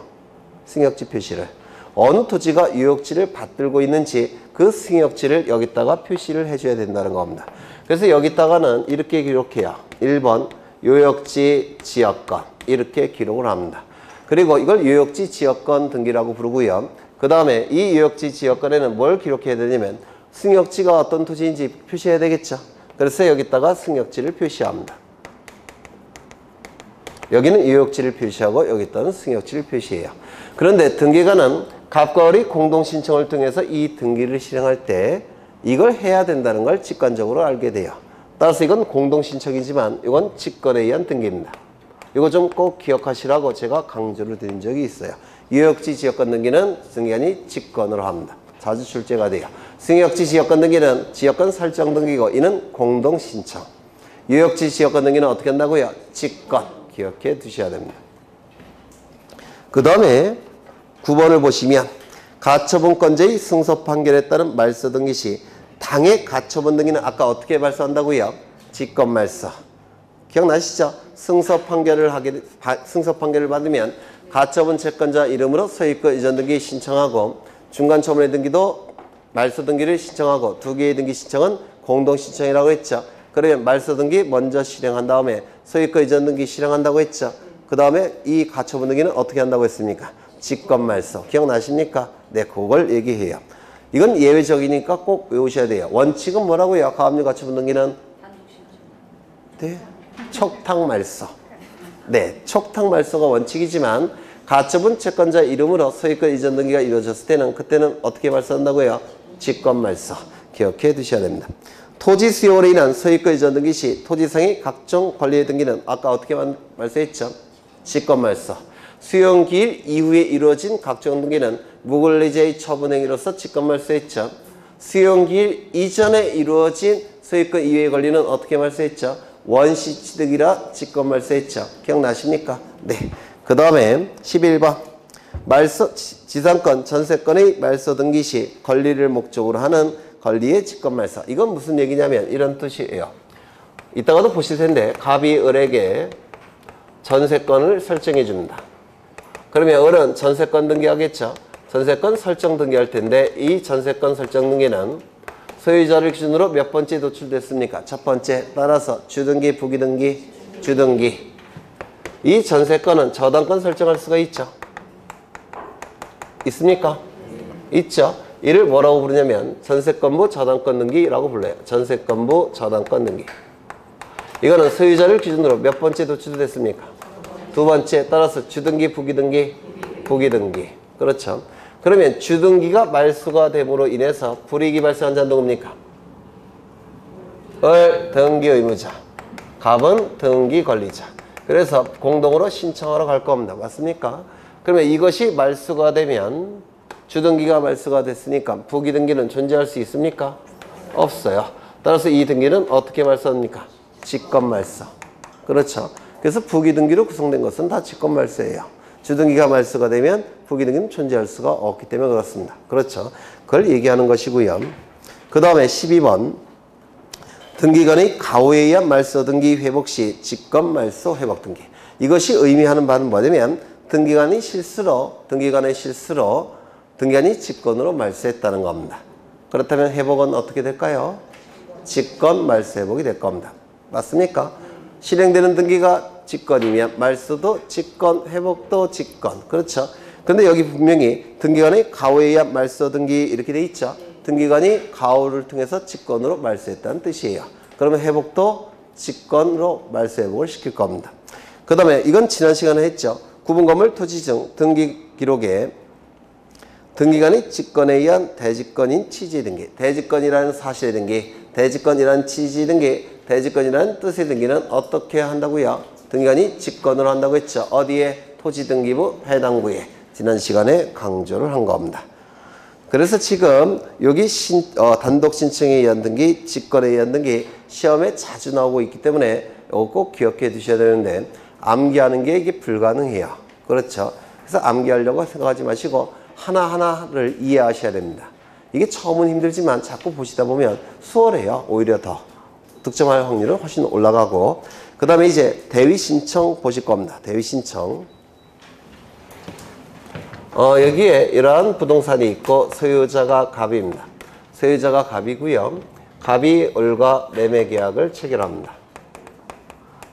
승역지 표시를. 어느 토지가 유역지를 받들고 있는지 그 승역지를 여기다가 표시를 해줘야 된다는 겁니다. 그래서 여기다가는 이렇게 기록해요. 1번 유역지 지역권 이렇게 기록을 합니다. 그리고 이걸 유역지 지역권 등기라고 부르고요. 그 다음에 이 유역지 지역권에는 뭘 기록해야 되냐면 승역지가 어떤 토지인지 표시해야 되겠죠. 그래서 여기다가 승역지를 표시합니다. 여기는 유역지를 표시하고 여기다는 승역지를 표시해요. 그런데 등기관은 갑과 을이 공동신청을 통해서 이 등기를 실행할 때 이걸 해야 된다는 걸 직관적으로 알게 돼요. 따라서 이건 공동신청이지만 이건 직권에 의한 등기입니다. 이거 좀 꼭 기억하시라고 제가 강조를 드린 적이 있어요. 유역지 지역권 등기는 등기관이 직권으로 합니다. 자주 출제가 돼요. 승역지 지역권 등기는 지역권 설정 등기고 이는 공동신청. 유역지 지역권 등기는 어떻게 한다고요? 직권. 기억해 두셔야 됩니다. 그 다음에 9번을 보시면 가처분권자의 승소 판결에 따른 말소 등기 시 당해 가처분 등기는 아까 어떻게 발소한다고요? 직권 말소. 기억나시죠? 승소 판결을 받으면 가처분 채권자 이름으로 소유권 이전 등기 신청하고 중간 처분의 등기도 말소 등기를 신청하고 두 개의 등기 신청은 공동 신청이라고 했죠. 그러면 말소 등기 먼저 실행한 다음에 소유권 이전 등기 실행한다고 했죠. 그 다음에 이 가처분 등기는 어떻게 한다고 했습니까? 직권 말소. 기억나십니까? 네, 그걸 얘기해요. 이건 예외적이니까 꼭 외우셔야 돼요. 원칙은 뭐라고요? 가압류 가처분 등기는? 네, 촉탁 말소. 네, 촉탁 말소가 원칙이지만 가처분 채권자 이름으로 소유권 이전 등기가 이루어졌을 때는 그때는 어떻게 말소한다고요? 직권 말소. 기억해 두셔야 됩니다. 토지 수용으로 인한 소유권 이전 등기 시 토지상의 각종 권리의 등기는 아까 어떻게 말소했죠? 직권 말소. 수용 기일 이후에 이루어진 각종 등기는 무권리자의 처분 행위로서 직권 말소했죠. 수용 기일 이전에 이루어진 소유권 이외의 권리는 어떻게 말소했죠? 원시 취득이라 직권 말소했죠. 기억나십니까? 네. 그 다음에 11번. 지상권, 전세권의 말소 등기 시 권리를 목적으로 하는 권리의 직권 말소. 이건 무슨 얘기냐면 이런 뜻이에요. 이따가도 보실 텐데 갑이 을에게 전세권을 설정해 줍니다. 그러면 을은 전세권 등기하겠죠. 전세권 설정 등기할 텐데 이 전세권 설정 등기는 소유자를 기준으로 몇 번째 도출됐습니까? 첫 번째. 따라서 주등기, 부기등기, 주등기. 이 전세권은 저당권 설정할 수가 있죠. 있습니까? 있죠. 이를 뭐라고 부르냐면 전세권부 저당권 등기라고 불러요. 전세권부 저당권 등기. 이거는 소유자를 기준으로 몇 번째 도출됐습니까? 두 번째. 따라서 주등기, 부기등기, 부기등기. 그렇죠. 그러면 주등기가 말소가 됨으로 인해서 불이익이 발생한 자는 누굽니까? 을 등기 의무자, 갑은 등기 권리자. 그래서 공동으로 신청하러 갈 겁니다. 맞습니까? 그러면 이것이 말소가 되면 주등기가 말소가 됐으니까 부기등기는 존재할 수 있습니까? 없어요. 따라서 이 등기는 어떻게 말소합니까? 직권말소. 그렇죠. 그래서 부기등기로 구성된 것은 다 직권말소예요. 주등기가 말소가 되면 부기등기는 존재할 수가 없기 때문에 그렇습니다. 그렇죠. 그걸 얘기하는 것이고요. 그 다음에 12번. 등기관의 가호에 의한 말소 등기 회복 시 직권말소 회복 등기. 이것이 의미하는 바는 뭐냐면 등기관의 실수로 등기관이 직권으로 말소했다는 겁니다. 그렇다면 회복은 어떻게 될까요? 직권 말소 회복이 될 겁니다. 맞습니까? 실행되는 등기가 직권이면 말소도 직권, 회복도 직권. 그렇죠? 근데 여기 분명히 등기관의 가호에 의한 말소 등기 이렇게 돼 있죠? 등기관이 가호를 통해서 직권으로 말소했다는 뜻이에요. 그러면 회복도 직권으로 말소 회복을 시킬 겁니다. 그 다음에 이건 지난 시간에 했죠. 구분 건물 토지 등 등기 기록에 등기관이 직권에 의한 대직권인 취지 등기, 대직권이라는 사실의 등기, 대직권이라는 취지 등기, 대직권이라는 뜻의 등기는 어떻게 한다고요? 등기관이 직권으로 한다고 했죠. 어디에? 토지등기부 해당부에. 지난 시간에 강조를 한 겁니다. 그래서 지금 여기 단독 신청에 의한 등기, 직권에 의한 등기 시험에 자주 나오고 있기 때문에 이거 꼭 기억해 두셔야 되는데 암기하는 게 이게 불가능해요. 그렇죠? 그래서 암기하려고 생각하지 마시고 하나하나를 이해하셔야 됩니다. 이게 처음은 힘들지만 자꾸 보시다 보면 수월해요. 오히려 더 득점할 확률은 훨씬 올라가고. 그 다음에 이제 대위 신청 보실 겁니다. 대위 신청. 여기에 이러한 부동산이 있고 소유자가 갑입니다. 소유자가 갑이고요. 갑이 을과 매매 계약을 체결합니다.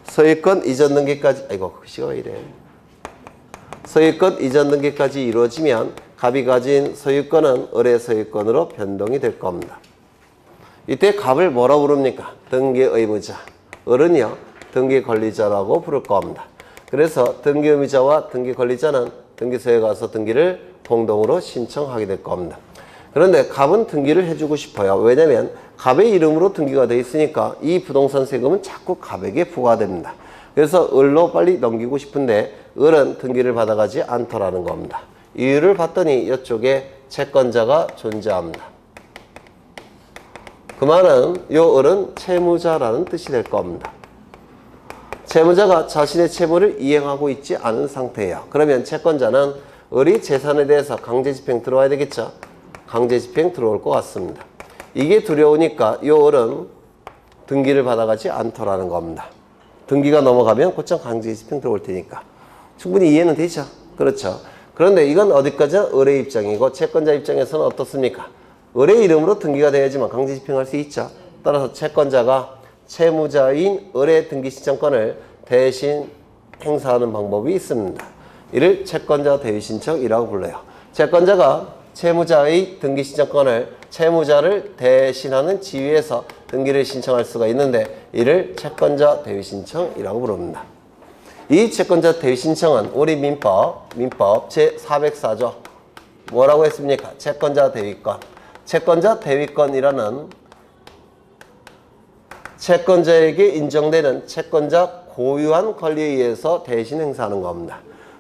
소유권 이전 등기까지 글씨가 왜 이래? 소유권 이전 등기까지 이루어지면 갑이 가진 소유권은 을의 소유권으로 변동이 될 겁니다. 이때 갑을 뭐라고 부릅니까? 등기 의무자. 을은요, 등기 권리자라고 부를 겁니다. 그래서 등기 의무자와 등기 권리자는 등기소에 가서 등기를 공동으로 신청하게 될 겁니다. 그런데 갑은 등기를 해주고 싶어요. 왜냐면 갑의 이름으로 등기가 되어 있으니까 이 부동산 세금은 자꾸 갑에게 부과됩니다. 그래서 을로 빨리 넘기고 싶은데 을은 등기를 받아가지 않더라는 겁니다. 이유를 봤더니 이쪽에 채권자가 존재합니다. 그 말은 이 을은 채무자라는 뜻이 될 겁니다. 채무자가 자신의 채무를 이행하고 있지 않은 상태예요. 그러면 채권자는 을이 재산에 대해서 강제집행 들어와야 되겠죠? 강제집행 들어올 것 같습니다. 이게 두려우니까 이 을은 등기를 받아가지 않더라는 겁니다. 등기가 넘어가면 곧장 강제집행 들어올 테니까. 충분히 이해는 되죠? 그렇죠? 그런데 이건 어디까지나 을의 입장이고 채권자 입장에서는 어떻습니까? 을의 이름으로 등기가 돼야지만 강제집행할 수 있죠. 따라서 채권자가 채무자인 을의 등기신청권을 대신 행사하는 방법이 있습니다. 이를 채권자 대위신청이라고 불러요. 채권자가 채무자의 등기신청권을 채무자를 대신하는 지위에서 등기를 신청할 수가 있는데 이를 채권자 대위신청이라고 부릅니다. 이 채권자 대위신청은 우리 민법 제404조 뭐라고 했습니까? 채권자 대위권. 채권자 대위권이라는 채권자에게 인정되는 채권자 고유한 권리에 의해서 대신 행사하는 겁니다.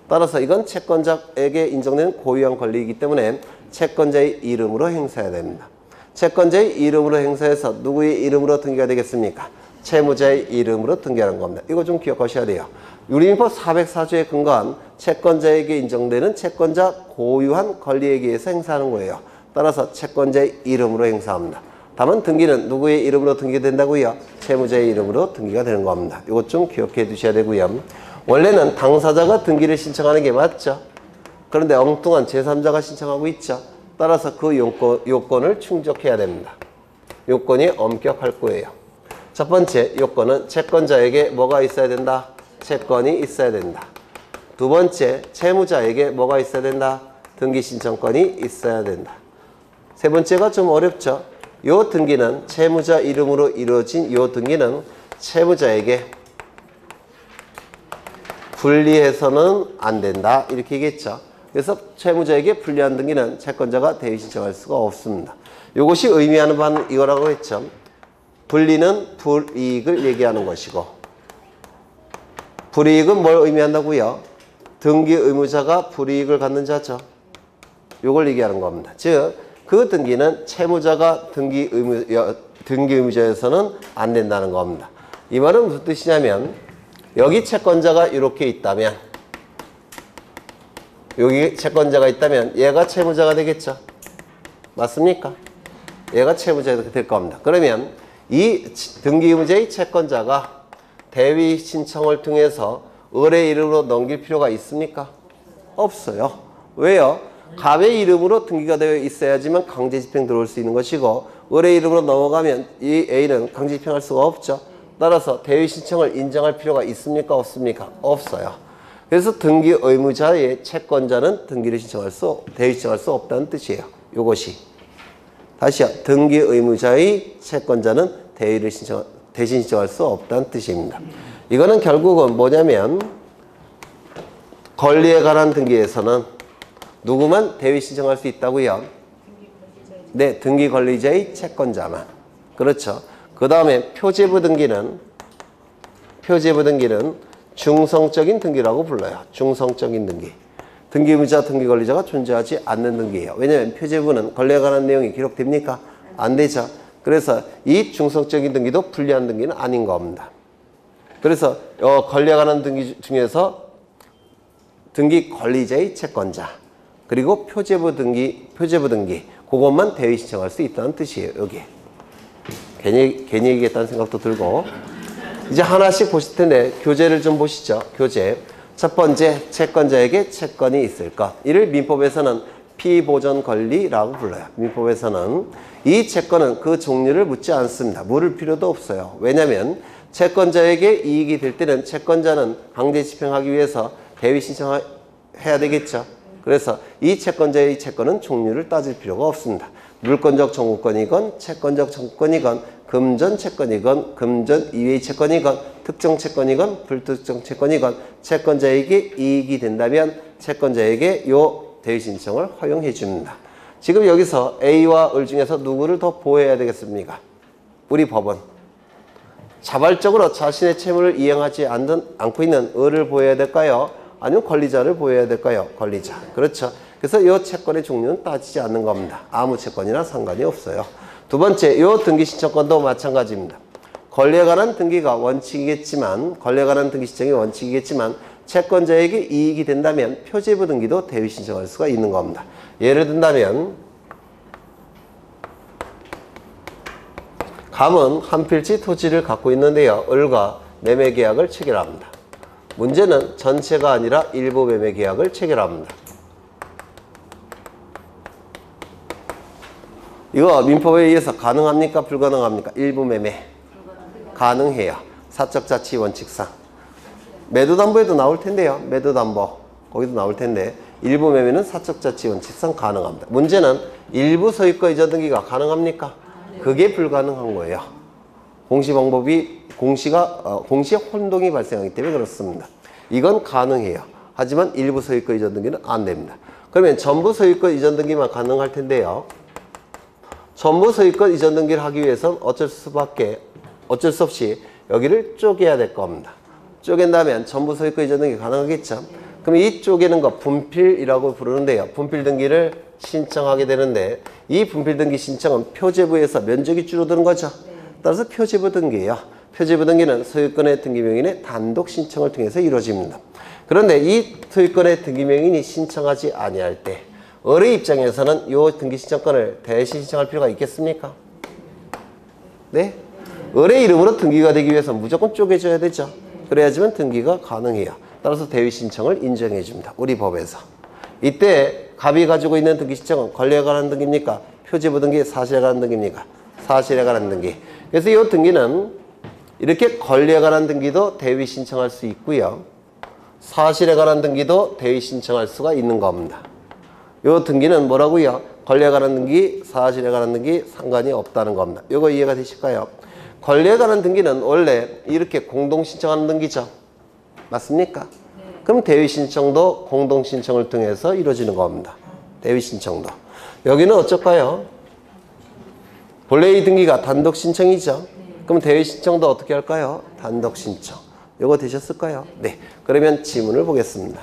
따라서 이건 채권자에게 인정되는 고유한 권리이기 때문에 채권자의 이름으로 행사해야 됩니다. 채권자의 이름으로 행사해서 누구의 이름으로 등기가 되겠습니까? 채무자의 이름으로 등기하는 겁니다. 이거 좀 기억하셔야 돼요. 유리민법 404조에 근거한 채권자에게 인정되는 채권자 고유한 권리에 의해서 행사하는 거예요. 따라서 채권자의 이름으로 행사합니다. 다만 등기는 누구의 이름으로 등기된다고요? 채무자의 이름으로 등기가 되는 겁니다. 이것 좀 기억해 두셔야 되고요. 원래는 당사자가 등기를 신청하는 게 맞죠. 그런데 엉뚱한 제3자가 신청하고 있죠. 따라서 그 요건을 충족해야 됩니다. 요건이 엄격할 거예요. 첫 번째 요건은 채권자에게 뭐가 있어야 된다? 채권이 있어야 된다. 두 번째, 채무자에게 뭐가 있어야 된다? 등기 신청권이 있어야 된다. 세 번째가 좀 어렵죠. 요 등기는 채무자 이름으로 이루어진 요 등기는 채무자에게 불리해서는 안 된다. 이렇게 얘기했죠. 그래서 채무자에게 불리한 등기는 채권자가 대위 신청할 수가 없습니다. 이것이 의미하는 바는 이거라고 했죠. 불리는 불이익을 얘기하는 것이고, 불이익은 뭘 의미한다고요? 등기 의무자가 불이익을 갖는 자죠. 이걸 얘기하는 겁니다. 즉, 그 등기는 채무자가 등기 의무자에서는 안 된다는 겁니다. 이 말은 무슨 뜻이냐면, 여기 채권자가 이렇게 있다면, 여기 채권자가 있다면 얘가 채무자가 되겠죠. 맞습니까? 얘가 채무자가 될 겁니다. 그러면 이 등기 의무자의 채권자가 대위 신청을 통해서 을의 이름으로 넘길 필요가 있습니까? 없어요. 왜요? 갑의 이름으로 등기가 되어 있어야지만 강제 집행 들어올 수 있는 것이고, 을의 이름으로 넘어가면 이 A는 강제 집행할 수가 없죠. 따라서 대위 신청을 인정할 필요가 있습니까? 없습니까? 없어요. 그래서 등기 의무자의 채권자는 대위 신청할 수 없다는 뜻이에요. 요것이. 다시요. 등기 의무자의 채권자는 대신 신청할 수 없다는 뜻입니다. 이거는 결국은 뭐냐면, 권리에 관한 등기에서는 누구만 대위 신청할 수 있다고요? 네, 등기 권리자의 채권자만. 그렇죠. 그 다음에 표제부 등기는 중성적인 등기라고 불러요. 중성적인 등기. 등기 의무자, 등기 권리자가 존재하지 않는 등기예요. 왜냐하면 표제부는 권리에 관한 내용이 기록됩니까? 안 되죠. 그래서 이 중성적인 등기도 불리한 등기는 아닌 겁니다. 그래서 권리에 관한 등기 중에서 등기 권리자의 채권자, 그리고 표제부 등기, 그것만 대위 신청할 수 있다는 뜻이에요. 여기. 괜히 얘기했다는 생각도 들고. 이제 하나씩 보실 텐데 교재를 좀 보시죠. 교재. 첫 번째, 채권자에게 채권이 있을 것. 이를 민법에서는 피보전 권리라고 불러요. 민법에서는 이 채권은 그 종류를 묻지 않습니다. 물을 필요도 없어요. 왜냐하면 채권자에게 이익이 될 때는 채권자는 강제 집행하기 위해서 대위 신청해야 되겠죠. 그래서 이 채권자의 채권은 종류를 따질 필요가 없습니다. 물권적 청구권이건 채권적 청구권이건 금전 채권이건 금전 이외의 채권이건 특정 채권이건 불특정 채권이건 채권자에게 이익이 된다면 채권자에게 요 대위 신청을 허용해 줍니다. 지금 여기서 A와 을 중에서 누구를 더 보호해야 되겠습니까? 우리 법은 자발적으로 자신의 채무를 이행하지 않고 있는 을을 보호해야 될까요? 아니면 권리자를 보호해야 될까요? 권리자. 그렇죠. 그래서 이 채권의 종류는 따지지 않는 겁니다. 아무 채권이나 상관이 없어요. 두 번째, 이 등기 신청권도 마찬가지입니다. 권리에 관한 등기가 원칙이겠지만, 권리에 관한 등기 신청이 원칙이겠지만 채권자에게 이익이 된다면 표제부 등기도 대위 신청할 수가 있는 겁니다. 예를 든다면 감은 한 필지 토지를 갖고 있는데요. 을과 매매 계약을 체결합니다. 문제는 전체가 아니라 일부 매매 계약을 체결합니다. 이거 민법에 의해서 가능합니까? 불가능합니까? 일부 매매. 가능해요. 사적 자치 원칙상. 매도담보에도 나올 텐데요. 매도담보. 거기도 나올 텐데 일부 매매는 사적 자치 원칙상 가능합니다. 문제는 일부 소유권 이전 등기가 가능합니까? 그게 불가능한 거예요. 공시 혼동이 발생하기 때문에 그렇습니다. 이건 가능해요. 하지만 일부 소유권 이전 등기는 안 됩니다. 그러면 전부 소유권 이전 등기만 가능할 텐데요. 전부 소유권 이전 등기를 하기 위해서는 어쩔 수 없이 여기를 쪼개야 될 겁니다. 쪼갠다면 전부 소유권 이전 등기 가능하겠죠. 그럼 이 쪼개는 거 분필이라고 부르는데요. 분필 등기를 신청하게 되는데 이 분필 등기 신청은 표제부에서 면적이 줄어드는 거죠. 따라서 표제부 등기예요. 표지부 등기는 소유권의 등기명인의 단독 신청을 통해서 이루어집니다. 그런데 이 소유권의 등기명인이 신청하지 아니할 때 을의 입장에서는 이 등기 신청권을 대신 신청할 필요가 있겠습니까? 네? 을의 이름으로 등기가 되기 위해서 무조건 쪼개져야 되죠. 그래야지만 등기가 가능해요. 따라서 대위 신청을 인정해 줍니다. 우리 법에서. 이때 갑이 가지고 있는 등기 신청은 권리에 관한 등기입니까? 표지부 등기, 사실에 관한 등기입니까? 사실에 관한 등기. 그래서 이 등기는 이렇게 권리에 관한 등기도 대위 신청할 수 있고요. 사실에 관한 등기도 대위 신청할 수가 있는 겁니다. 이 등기는 뭐라고요? 권리에 관한 등기, 사실에 관한 등기 상관이 없다는 겁니다. 이거 이해가 되실까요? 권리에 관한 등기는 원래 이렇게 공동 신청하는 등기죠. 맞습니까? 그럼 대위 신청도 공동 신청을 통해서 이루어지는 겁니다. 대위 신청도. 여기는 어쩔까요? 본래 이 등기가 단독 신청이죠. 그럼 대위 신청도 어떻게 할까요? 단독 신청. 요거 되셨을까요? 네. 그러면 지문을 보겠습니다.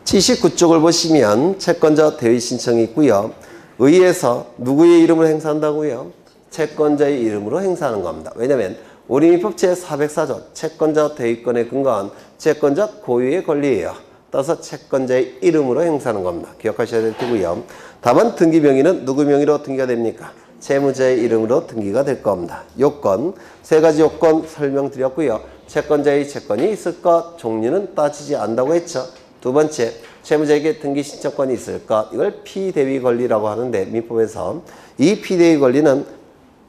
79쪽을 보시면 채권자 대위 신청이 있고요. 의에서 누구의 이름으로 행사한다고요? 채권자의 이름으로 행사하는 겁니다. 왜냐하면 우리 민법 제404조 채권자 대위권에 근거한 채권자 고유의 권리예요. 따라서 채권자의 이름으로 행사하는 겁니다. 기억하셔야 될 테고요. 다만 등기 명의는 누구 명의로 등기가 됩니까? 채무자의 이름으로 등기가 될 겁니다. 요건, 세 가지 요건 설명드렸고요. 채권자의 채권이 있을 것, 종류는 따지지 않는다고 했죠. 두 번째, 채무자에게 등기 신청권이 있을 것, 이걸 피대위 권리라고 하는데 민법에서 이 피대위 권리는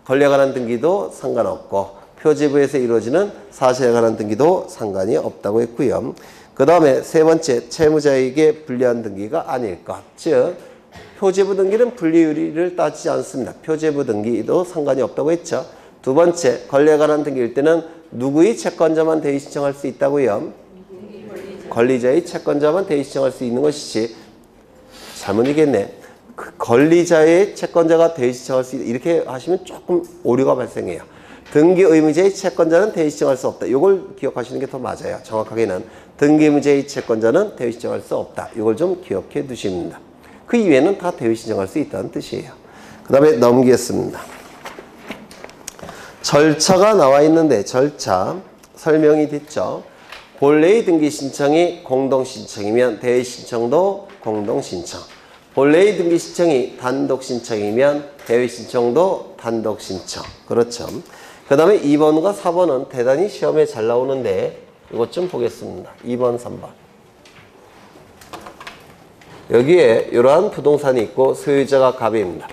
권리에 관한 등기도 상관없고 표지부에서 이루어지는 사실에 관한 등기도 상관이 없다고 했고요. 그 다음에 세 번째, 채무자에게 불리한 등기가 아닐 것, 즉 표지부 등기는 분리유리를 따지지 않습니다. 표지부 등기도 상관이 없다고 했죠. 두 번째, 권리에 관한 등기일 때는 누구의 채권자만 대위 신청할 수 있다고요? 권리자의 채권자만 대위 신청할 수 있는 것이지, 잘못이겠네. 그 권리자의 채권자가 대위 신청할 수 있다. 이렇게 하시면 조금 오류가 발생해요. 등기 의무자의 채권자는 대위 신청할 수 없다. 이걸 기억하시는 게 더 맞아요. 정확하게는 등기 의무자의 채권자는 대위 신청할 수 없다. 이걸 좀 기억해 두십니다. 그 이외에는 다 대위 신청할 수 있다는 뜻이에요. 그 다음에 넘기겠습니다. 절차가 나와 있는데 절차 설명이 됐죠. 본래의 등기 신청이 공동 신청이면 대위 신청도 공동 신청. 본래의 등기 신청이 단독 신청이면 대위 신청도 단독 신청. 그렇죠. 그 다음에 2번과 4번은 대단히 시험에 잘 나오는데 이것 좀 보겠습니다. 2번, 3번. 여기에 이러한 부동산이 있고 소유자가 갑입니다.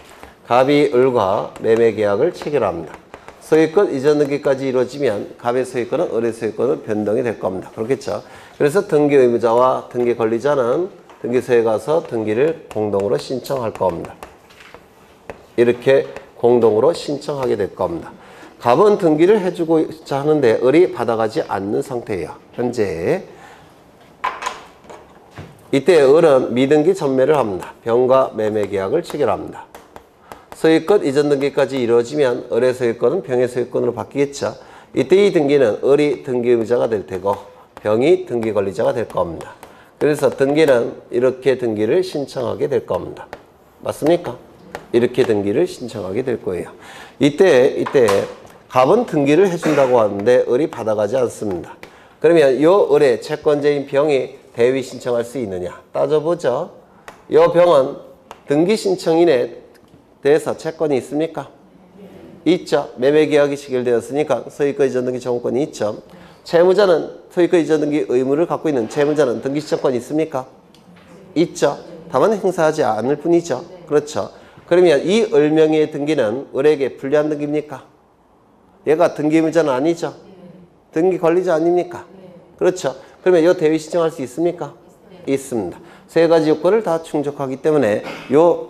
갑이 을과 매매 계약을 체결합니다. 소유권 이전 등기까지 이루어지면 갑의 소유권은 을의 소유권으로 변동이 될 겁니다. 그렇겠죠. 그래서 등기 의무자와 등기 권리자는 등기소에 가서 등기를 공동으로 신청할 겁니다. 이렇게 공동으로 신청하게 될 겁니다. 갑은 등기를 해주고자 하는데 을이 받아가지 않는 상태예요. 현재. 이때 을은 미등기 전매를 합니다. 병과 매매 계약을 체결합니다. 소유권 이전 등기까지 이루어지면 을의 소유권은 병의 소유권으로 바뀌겠죠. 이때 이 등기는 을이 등기 의무자가 될 테고 병이 등기 권리자가 될 겁니다. 그래서 등기는 이렇게 등기를 신청하게 될 겁니다. 맞습니까? 이렇게 등기를 신청하게 될 거예요. 이때 갑은 등기를 해준다고 하는데 을이 받아가지 않습니다. 그러면 이 을의 채권자인 병이 대위 신청할 수 있느냐 따져보죠. 이 병은 등기 신청인에 대해서 채권이 있습니까? 있죠. 매매계약이 체결되었으니까 소유권 이전 등기 정권이 있죠. 채무자는 소유권 이전 등기 의무를 갖고 있는 채무자는 등기 신청권이 있습니까? 있죠. 다만 행사하지 않을 뿐이죠. 그렇죠. 그러면 이 을명의의 등기는 을에게 불리한 등기입니까? 얘가 등기 의무자는 아니죠. 등기 권리자 아닙니까? 그렇죠. 그러면 이 대위 신청할 수 있습니까? 있습니다. 세 가지 요건을 다 충족하기 때문에 요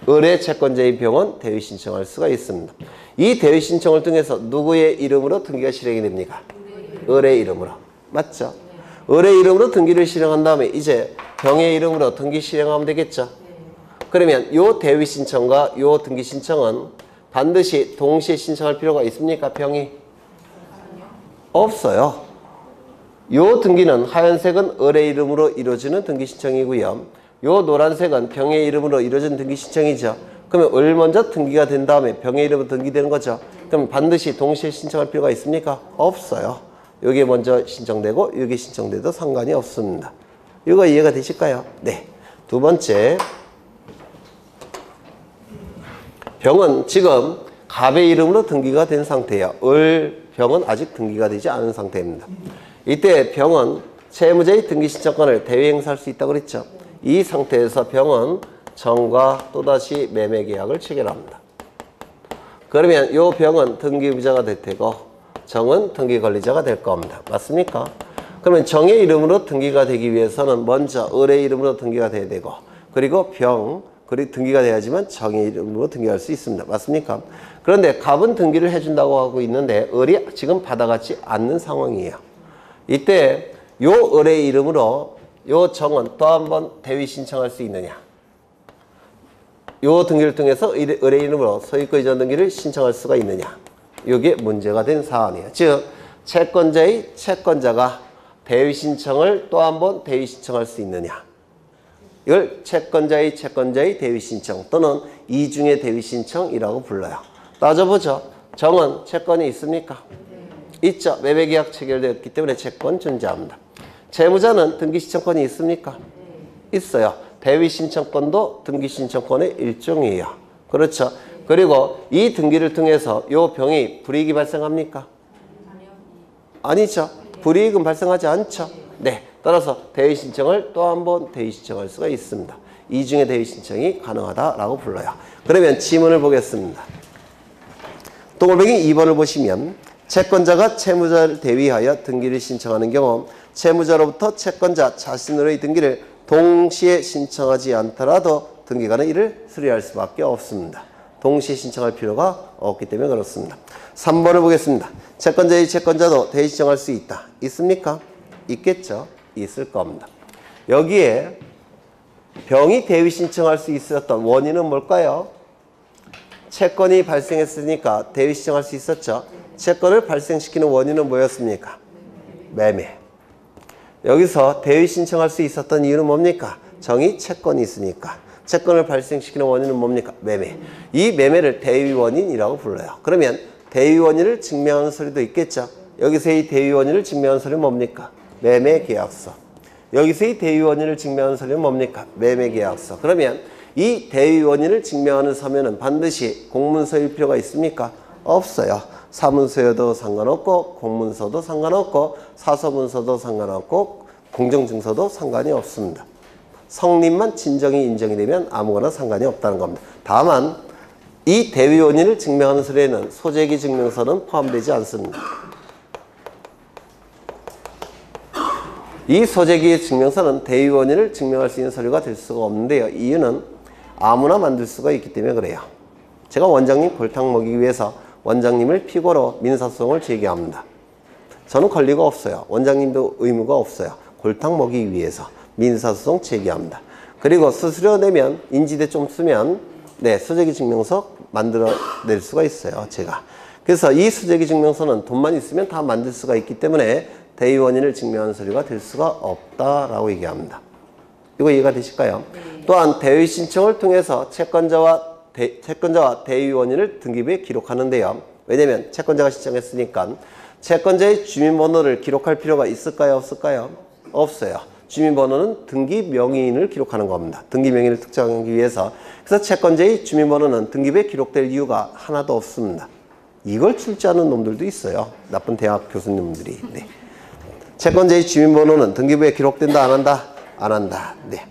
을의 채권자인 병은 대위 신청할 수가 있습니다. 이 대위 신청을 통해서 누구의 이름으로 등기가 실행이 됩니까? 을의 이름으로. 맞죠? 을의 이름으로 등기를 실행한 다음에 이제 병의 이름으로 등기 실행하면 되겠죠? 그러면 요 대위 신청과 요 등기 신청은 반드시 동시에 신청할 필요가 있습니까? 병이? 없어요. 요 등기는 하얀색은 을의 이름으로 이루어지는 등기 신청이고요. 요 노란색은 병의 이름으로 이루어진 등기 신청이죠. 그러면 을 먼저 등기가 된 다음에 병의 이름으로 등기되는 거죠. 그럼 반드시 동시에 신청할 필요가 있습니까? 없어요. 여기에 먼저 신청되고 여기 신청돼도 상관이 없습니다. 이거 이해가 되실까요? 네. 두 번째, 병은 지금 갑의 이름으로 등기가 된 상태예요. 을 병은 아직 등기가 되지 않은 상태입니다. 이때 병은 채무자의 등기 신청권을 대위 행사할 수 있다고 그랬죠. 이 상태에서 병은 정과 또다시 매매 계약을 체결합니다. 그러면 이 병은 등기부자가 될 테고 정은 등기 권리자가 될 겁니다. 맞습니까? 그러면 정의 이름으로 등기가 되기 위해서는 먼저 을의 이름으로 등기가 돼야 되고 그리고 병, 그리고 등기가 돼야지만 정의 이름으로 등기할 수 있습니다. 맞습니까? 그런데 갑은 등기를 해준다고 하고 있는데 을이 지금 받아가지 않는 상황이에요. 이때 요 을의 이름으로 요 정은 또 한 번 대위 신청할 수 있느냐? 요 등기를 통해서 을의 이름으로 소유권 이전 등기를 신청할 수가 있느냐? 이게 문제가 된 사안이에요. 즉 채권자의 채권자가 대위 신청을 또 한 번 대위 신청할 수 있느냐? 이걸 채권자의 대위 신청 또는 이중의 대위 신청이라고 불러요. 따져보죠. 정은 채권이 있습니까? 있죠. 매매계약 체결되었기 때문에 채권 존재합니다. 채무자는 등기 신청권이 있습니까? 있어요. 대위 신청권도 등기 신청권의 일종이에요. 그렇죠. 그리고 이 등기를 통해서 이 병이 불이익이 발생합니까? 아니죠. 불이익은 발생하지 않죠. 네. 따라서 대위 신청을 또 한 번 대위 신청할 수가 있습니다. 이중의 대위 신청이 가능하다라고 불러요. 그러면 지문을 보겠습니다. 동글뱅이 2번을 보시면 채권자가 채무자를 대위하여 등기를 신청하는 경우 채무자로부터 채권자 자신으로의 등기를 동시에 신청하지 않더라도 등기관은 이를 수리할 수밖에 없습니다. 동시에 신청할 필요가 없기 때문에 그렇습니다. 3번을 보겠습니다. 채권자의 채권자도 대위 신청할 수 있다. 있습니까? 있겠죠. 있을 겁니다. 여기에 병이 대위 신청할 수 있었던 원인은 뭘까요? 채권이 발생했으니까 대위 신청할 수 있었죠. 채권을 발생시키는 원인은 뭐였습니까? 매매. 여기서 대위 신청할 수 있었던 이유는 뭡니까? 정의 채권이 있으니까. 채권을 발생시키는 원인은 뭡니까? 매매. 이 매매를 대위 원인이라고 불러요. 그러면 대위 원인을 증명하는 서류도 있겠죠. 여기서 이 대위 원인을 증명하는 서류는 뭡니까? 매매 계약서. 여기서 이 대위 원인을 증명하는 서류는 뭡니까? 매매 계약서. 그러면 이 대위 원인을 증명하는 서면은 반드시 공문서일 필요가 있습니까? 없어요. 사문서여도 상관없고 공문서도 상관없고 사서문서도 상관없고 공정증서도 상관이 없습니다. 성립만 진정이 인정이 되면 아무거나 상관이 없다는 겁니다. 다만 이 대위 원인을 증명하는 서류에는 소재기 증명서는 포함되지 않습니다. 이 소재기의 증명서는 대위 원인을 증명할 수 있는 서류가 될 수가 없는데요. 이유는 아무나 만들 수가 있기 때문에 그래요. 제가 원장님 골탕 먹이기 위해서 원장님을 피고로 민사소송을 제기합니다. 저는 권리가 없어요. 원장님도 의무가 없어요. 골탕 먹이기 위해서 민사소송 제기합니다. 그리고 수수료 내면 인지대 좀 쓰면 네, 소재기 증명서 만들어낼 수가 있어요. 제가. 그래서 이 소재기 증명서는 돈만 있으면 다 만들 수가 있기 때문에 대위 원인을 증명하는 서류가 될 수가 없다라고 얘기합니다. 이거 이해가 되실까요? 또한 대위 신청을 통해서 채권자와 대위 원인을 등기부에 기록하는데요. 왜냐하면 채권자가 신청했으니까 채권자의 주민번호를 기록할 필요가 있을까요? 없을까요? 없어요. 주민번호는 등기 명의인을 기록하는 겁니다. 등기 명의인을 특정하기 위해서. 그래서 채권자의 주민번호는 등기부에 기록될 이유가 하나도 없습니다. 이걸 출제하는 놈들도 있어요. 나쁜 대학 교수님들이. 네. 채권자의 주민번호는 등기부에 기록된다 안 한다? 안 한다. 네.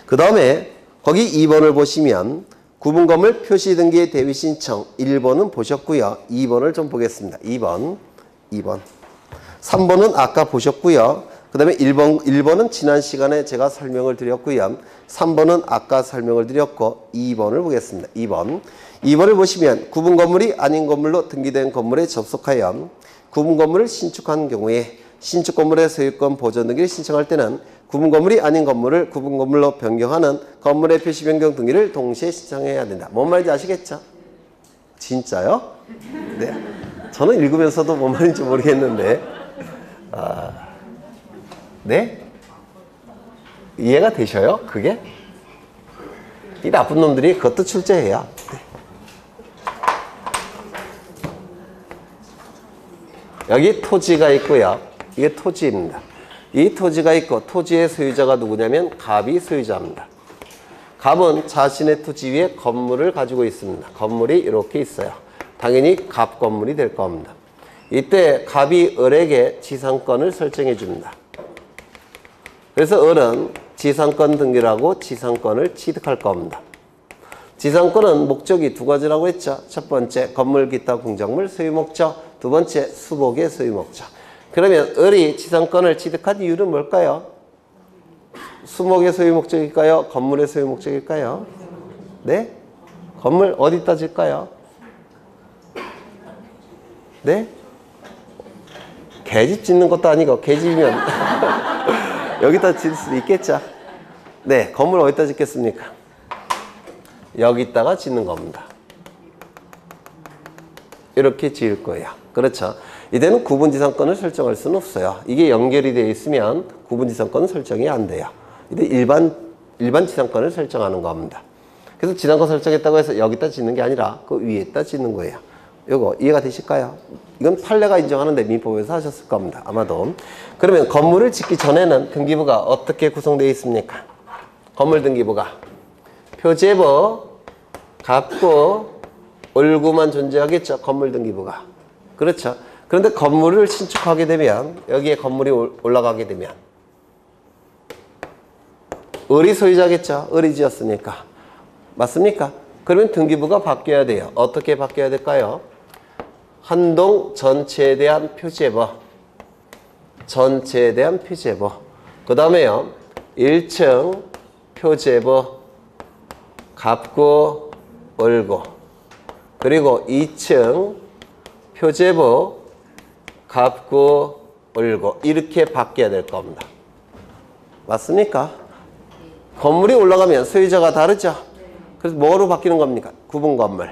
그 다음에 거기 2번을 보시면 구분건물 표시등기의 대위 신청 1번은 보셨고요. 2번을 좀 보겠습니다. 2번. 3번은 아까 보셨고요. 그 다음에 1번은 지난 시간에 제가 설명을 드렸고요. 3번은 아까 설명을 드렸고 2번을 보겠습니다. 2번을 보시면 구분건물이 아닌 건물로 등기된 건물에 접속하여 구분건물을 신축한 경우에 신축건물의 소유권 보존 등기를 신청할 때는 구분건물이 아닌 건물을 구분건물로 변경하는 건물의 표시 변경 등기를 동시에 신청해야 된다. 뭔 말인지 아시겠죠? 진짜요? 네. 저는 읽으면서도 뭔 말인지 모르겠는데 네? 이해가 되셔요? 그게? 이 나쁜 놈들이 그것도 출제해요. 네. 여기 토지가 있고요. 이게 토지입니다. 이 토지가 있고 토지의 소유자가 누구냐면 갑이 소유자입니다. 갑은 자신의 토지 위에 건물을 가지고 있습니다. 건물이 이렇게 있어요. 당연히 갑 건물이 될 겁니다. 이때 갑이 을에게 지상권을 설정해 줍니다. 그래서 을은 지상권 등기라고 지상권을 취득할 겁니다. 지상권은 목적이 두 가지라고 했죠. 첫 번째, 건물 기타 공작물 소유 목적. 두 번째, 수복의 소유 목적. 그러면 을이 지상권을 취득한 이유는 뭘까요? 수목의 소유 목적일까요? 건물의 소유 목적일까요? 네? 건물 어디다 질까요? 네? 개집 짓는 것도 아니고 개집이면 여기다 질 수도 있겠죠. 네, 건물 어디다 짓겠습니까? 여기다가 짓는 겁니다. 이렇게 지을 거예요. 그렇죠. 이때는 구분지상권을 설정할 수는 없어요. 이게 연결이 되어 있으면 구분지상권은 설정이 안 돼요. 이때 일반 지상권을 설정하는 겁니다. 그래서 지상권 설정했다고 해서 여기다 짓는 게 아니라 그 위에다 짓는 거예요. 요거 이해가 되실까요? 이건 판례가 인정하는데 민법에서 하셨을 겁니다. 아마도. 그러면 건물을 짓기 전에는 등기부가 어떻게 구성되어 있습니까? 건물 등기부가 표제부, 갑구, 을구만 존재하겠죠. 건물 등기부가. 그렇죠. 그런데 건물을 신축하게 되면 여기에 건물이 올라가게 되면 을이 소유자겠죠. 을이 지었으니까. 맞습니까? 그러면 등기부가 바뀌어야 돼요. 어떻게 바뀌어야 될까요? 한 동 전체에 대한 표제부. 전체에 대한 표제부. 그 다음에요. 1층 표제부, 갑구, 을구. 그리고 2층 표제부, 갑구, 을구. 이렇게 바뀌어야 될 겁니다. 맞습니까? 건물이 올라가면 소유자가 다르죠? 그래서 뭐로 바뀌는 겁니까? 구분 건물.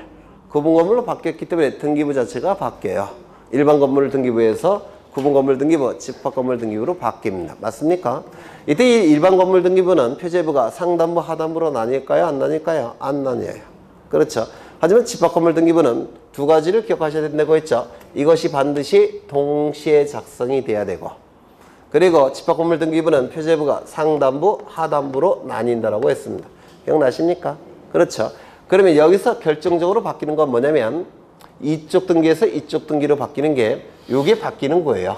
구분 건물로 바뀌었기 때문에 등기부 자체가 바뀌어요. 일반 건물 등기부에서 구분 건물 등기부, 집합 건물 등기부로 바뀝니다. 맞습니까? 이때 이 일반 건물 등기부는 표제부가 상단부, 하단부로 나뉠까요? 안 나뉠까요? 안 나뉘어요. 그렇죠. 하지만 집합 건물 등기부는 두 가지를 기억하셔야 된다고 했죠. 이것이 반드시 동시에 작성이 돼야 되고, 그리고 집합 건물 등기부는 표제부가 상단부, 하단부로 나뉜다라고 했습니다. 기억나십니까? 그렇죠. 그러면 여기서 결정적으로 바뀌는 건 뭐냐면 이쪽 등기에서 이쪽 등기로 바뀌는 게 요게 바뀌는 거예요.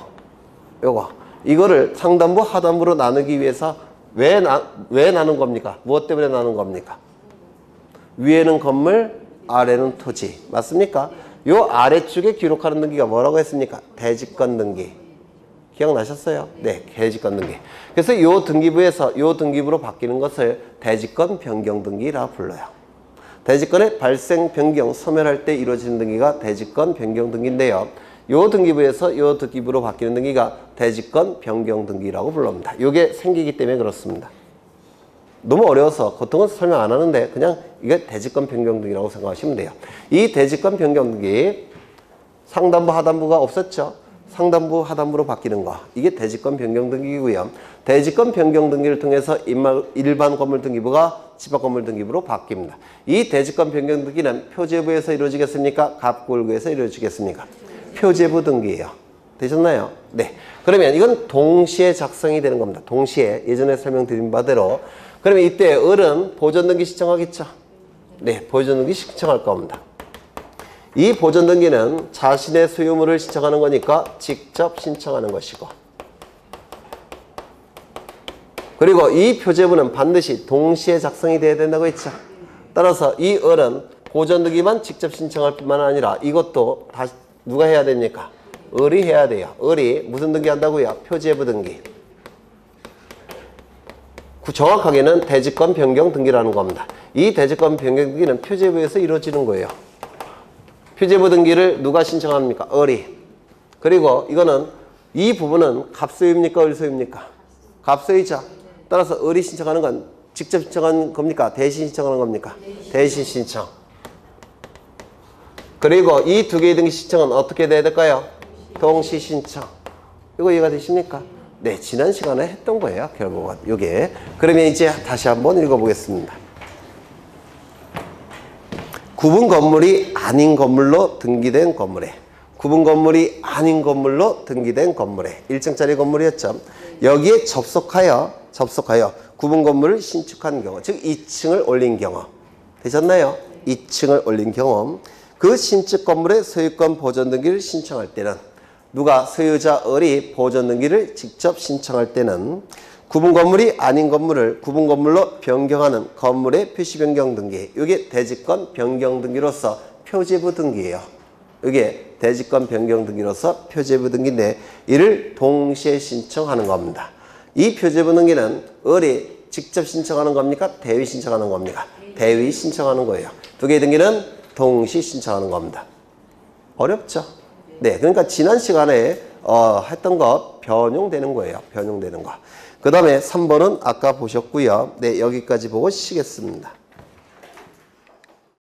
요거. 이거를 상단부, 하단부로 나누기 위해서 왜 나눈 겁니까? 무엇 때문에 나눈 겁니까? 위에는 건물, 아래는 토지. 맞습니까? 요 아래쪽에 기록하는 등기가 뭐라고 했습니까? 대지권 등기. 기억나셨어요? 네, 대지권 등기. 그래서 요 등기부에서 요 등기부로 바뀌는 것을 대지권 변경 등기라 불러요. 대지권의 발생, 변경, 소멸할 때 이루어지는 등기가 대지권 변경 등기인데요. 요 등기부에서 요 등기부로 바뀌는 등기가 대지권 변경 등기라고 불립니다. 요게 생기기 때문에 그렇습니다. 너무 어려워서 보통은 설명 안 하는데 그냥 이게 대지권 변경 등기라고 생각하시면 돼요. 이 대지권 변경 등기 상단부, 하단부가 없었죠? 상단부, 하단부로 바뀌는 거. 이게 대지권 변경 등기고요. 대지권 변경 등기를 통해서 일반 건물 등기부가 집합 건물 등기부로 바뀝니다. 이 대지권 변경 등기는 표제부에서 이루어지겠습니까? 갑구을구에서 이루어지겠습니까? 표제부 등기예요. 되셨나요? 네. 그러면 이건 동시에 작성이 되는 겁니다. 동시에 예전에 설명드린 바대로. 그러면 이때 을은 보존 등기 신청하겠죠? 네, 보존 등기 신청할 겁니다. 이 보존 등기는 자신의 소유물을 신청하는 거니까 직접 신청하는 것이고, 그리고 이 표제부는 반드시 동시에 작성이 돼야 된다고 했죠. 따라서 이 을은 보존 등기만 직접 신청할 뿐만 아니라 이것도 다시 누가 해야 됩니까? 을이 해야 돼요. 을이 무슨 등기 한다고요? 표제부 등기. 정확하게는 대지권 변경 등기라는 겁니다. 이 대지권 변경 등기는 표제부에서 이루어지는 거예요. 표제부 등기를 누가 신청합니까? 을이. 그리고 이거는 이 부분은 갑소유입니까? 을소유입니까? 갑소유죠. 따라서 을이 신청하는 건 직접 신청하는 겁니까? 대신 신청하는 겁니까? 대신 신청. 그리고 이 두 개의 등기 신청은 어떻게 돼야 될까요? 동시 신청. 이거 이해가 되십니까? 네, 지난 시간에 했던 거예요. 결국은 이게. 그러면 이제 다시 한번 읽어보겠습니다. 구분 건물이 아닌 건물로 등기된 건물에 구분 건물이 아닌 건물로 등기된 건물에 1층짜리 건물이었죠. 여기에 접속하여 구분 건물을 신축한 경우, 즉 2층을 올린 경우 되셨나요? 2층을 올린 경우 그 신축 건물의 소유권 보존 등기를 신청할 때는 누가 소유자 을이 보존 등기를 직접 신청할 때는 구분 건물이 아닌 건물을 구분 건물로 변경하는 건물의 표시 변경 등기, 이게 대지권 변경 등기로서 표제부 등기예요. 이게 대지권 변경 등기로서 표제부 등기인데 이를 동시에 신청하는 겁니다. 이 표제부 등기는 을이 직접 신청하는 겁니까? 대위 신청하는 겁니까? 대위 신청하는 거예요. 두 개의 등기는 동시 신청하는 겁니다. 어렵죠? 네, 그러니까 지난 시간에 했던 거 변용되는 거예요. 변용되는 거. 그 다음에 3번은 아까 보셨고요. 네, 여기까지 보고 쉬겠습니다.